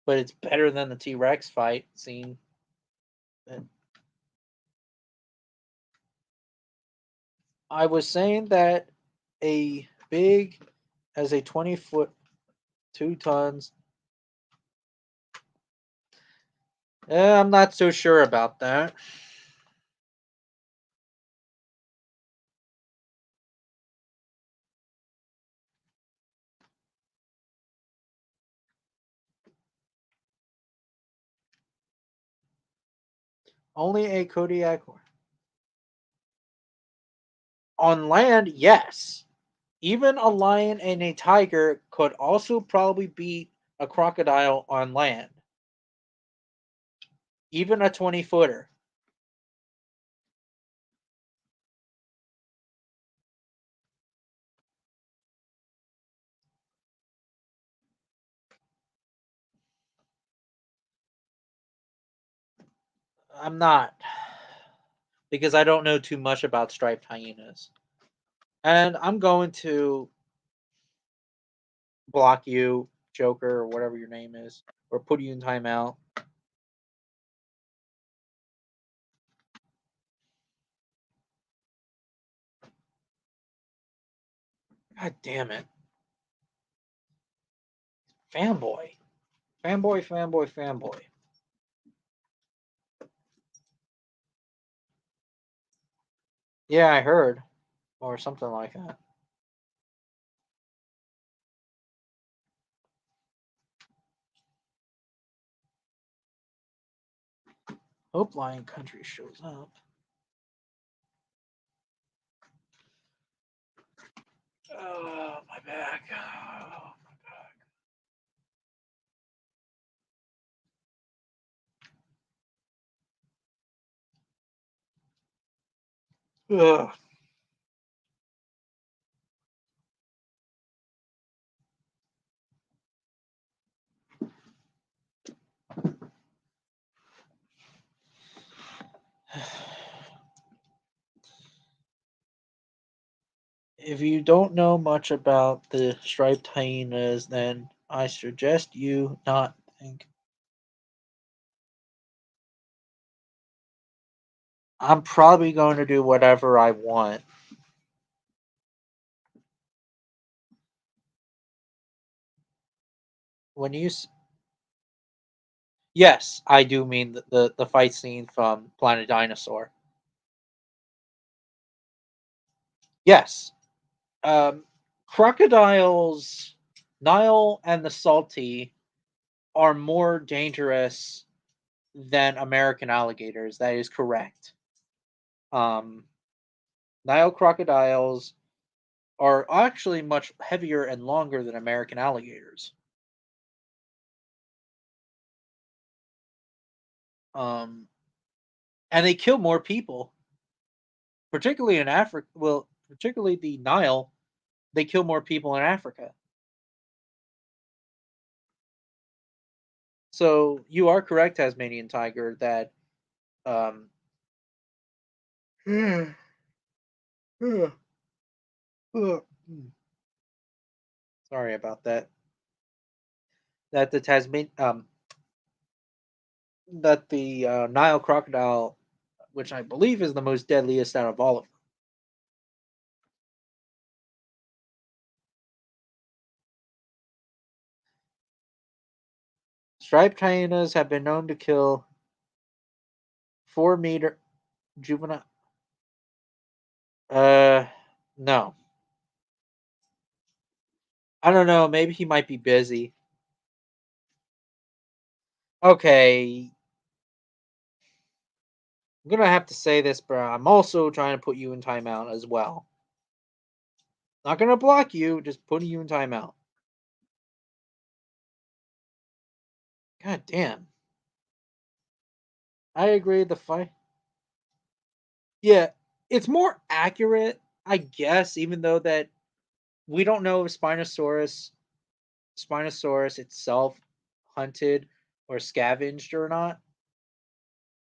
But it's better than the T Rex fight scene. I was saying that a big as a 20-foot 2 tons. I'm not so sure about that. Only a Kodiak on land, yes. Even a lion and a tiger could also probably beat a crocodile on land. Even a 20-footer. I'm not because I don't know too much about striped hyenas. And I'm going to block you, Joker, or whatever your name is, or put you in timeout. God damn it. Fanboy. Fanboy, fanboy, fanboy. Yeah, I heard. Or something like that. Hope Lion Country shows up. Oh, my back. Oh, my back. Ugh. If you don't know much about the striped hyenas, then I suggest you not think. I'm probably going to do whatever I want. When you yes, I do mean the fight scene from Planet Dinosaur. Yes. Um, crocodiles, Nile and the Salty, are more dangerous than American alligators. That is correct. Um, Nile crocodiles are actually much heavier and longer than American alligators. Um, and they kill more people, particularly in Africa. Well, particularly the Nile, they kill more people in Africa. So you are correct, Tasmanian tiger, that um, sorry about that. That the Nile crocodile, which I believe is the most deadliest out of all of them. Striped hyenas have been known to kill 4 meter juvenile. Uh, no, I don't know. Maybe he might be busy. Okay, I'm gonna have to say this, but I'm also trying to put you in timeout as well. Not gonna block you, just putting you in timeout. God damn. I agree. The fight. Yeah, it's more accurate, I guess, even though that we don't know if Spinosaurus itself hunted or scavenged or not.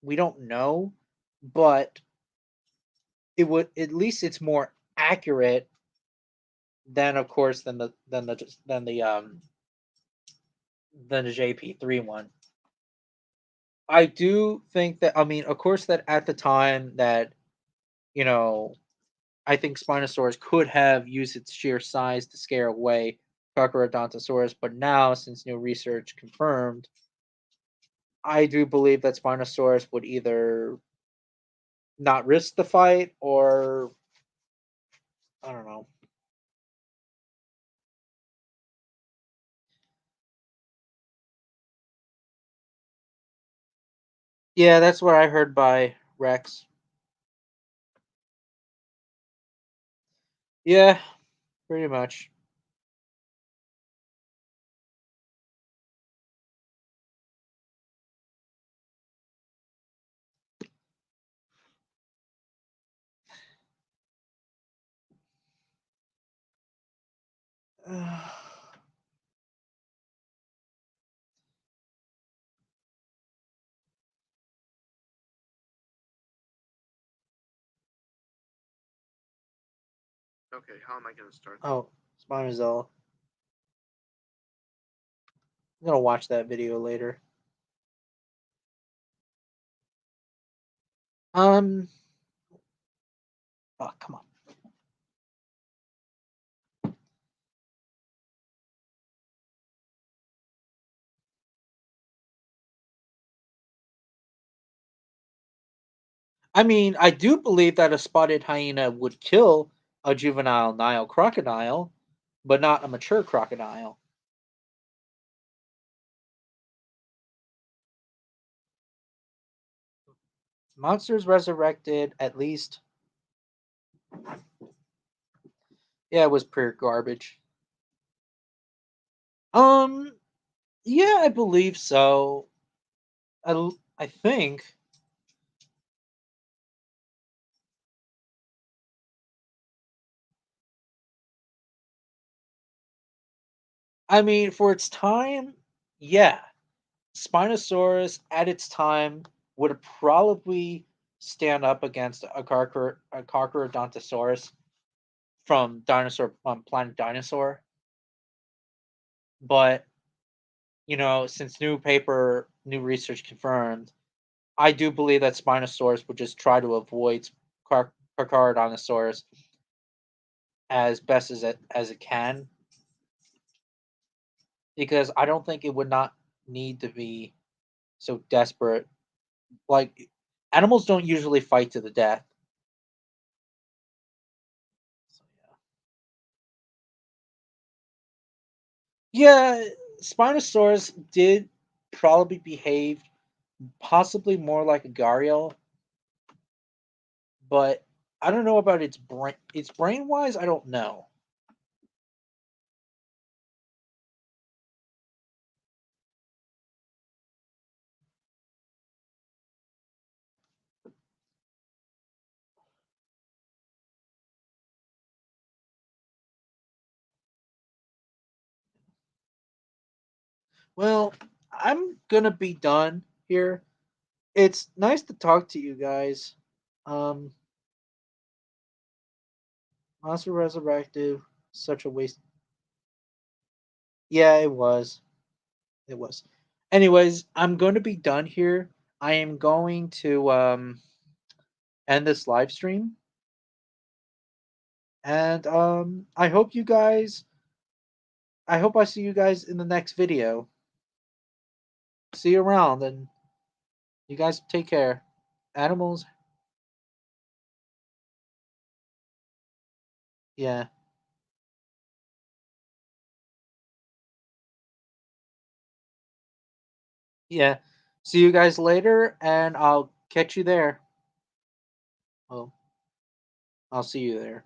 We don't know, but it would at least it's more accurate than, of course, than the JP3 one. I do think that, I mean, of course, that at the time that, you know, I think Spinosaurus could have used its sheer size to scare away Carcharodontosaurus, but now, since new research confirmed, I do believe that Spinosaurus would either not risk the fight or I don't know. Yeah, that's what I heard by Rex. Yeah, pretty much. Okay, how am I going to start? Oh, Spinosaurus. I'm gonna watch that video later. Um, oh, come on. I mean, I do believe that a spotted hyena would kill a juvenile Nile crocodile, but not a mature crocodile. Monsters Resurrected, at least, yeah, it was pure garbage. Um, yeah, I believe so. I think. I mean, for its time, yeah, Spinosaurus at its time would probably stand up against a Carcharodontosaurus from Dinosaur Planet Dinosaur. But since new research confirmed, I do believe that Spinosaurus would just try to avoid Carcharodontosaurus as best as it can, because I don't think it would not need to be so desperate. Like, animals don't usually fight to the death. So, yeah, Spinosaurus did probably behave possibly more like a gharial, but I don't know about its brain. Its brain wise, I don't know. Well, I'm gonna be done here. It's nice to talk to you guys. Um, Monster Resurrected, such a waste. Yeah, it was. It was. Anyways, I'm going to be done here. I am going to end this live stream, and I hope I see you guys in the next video. See you around, and you guys take care. Animals, yeah, yeah. See you guys later, and I'll catch you there. Well, I'll see you there.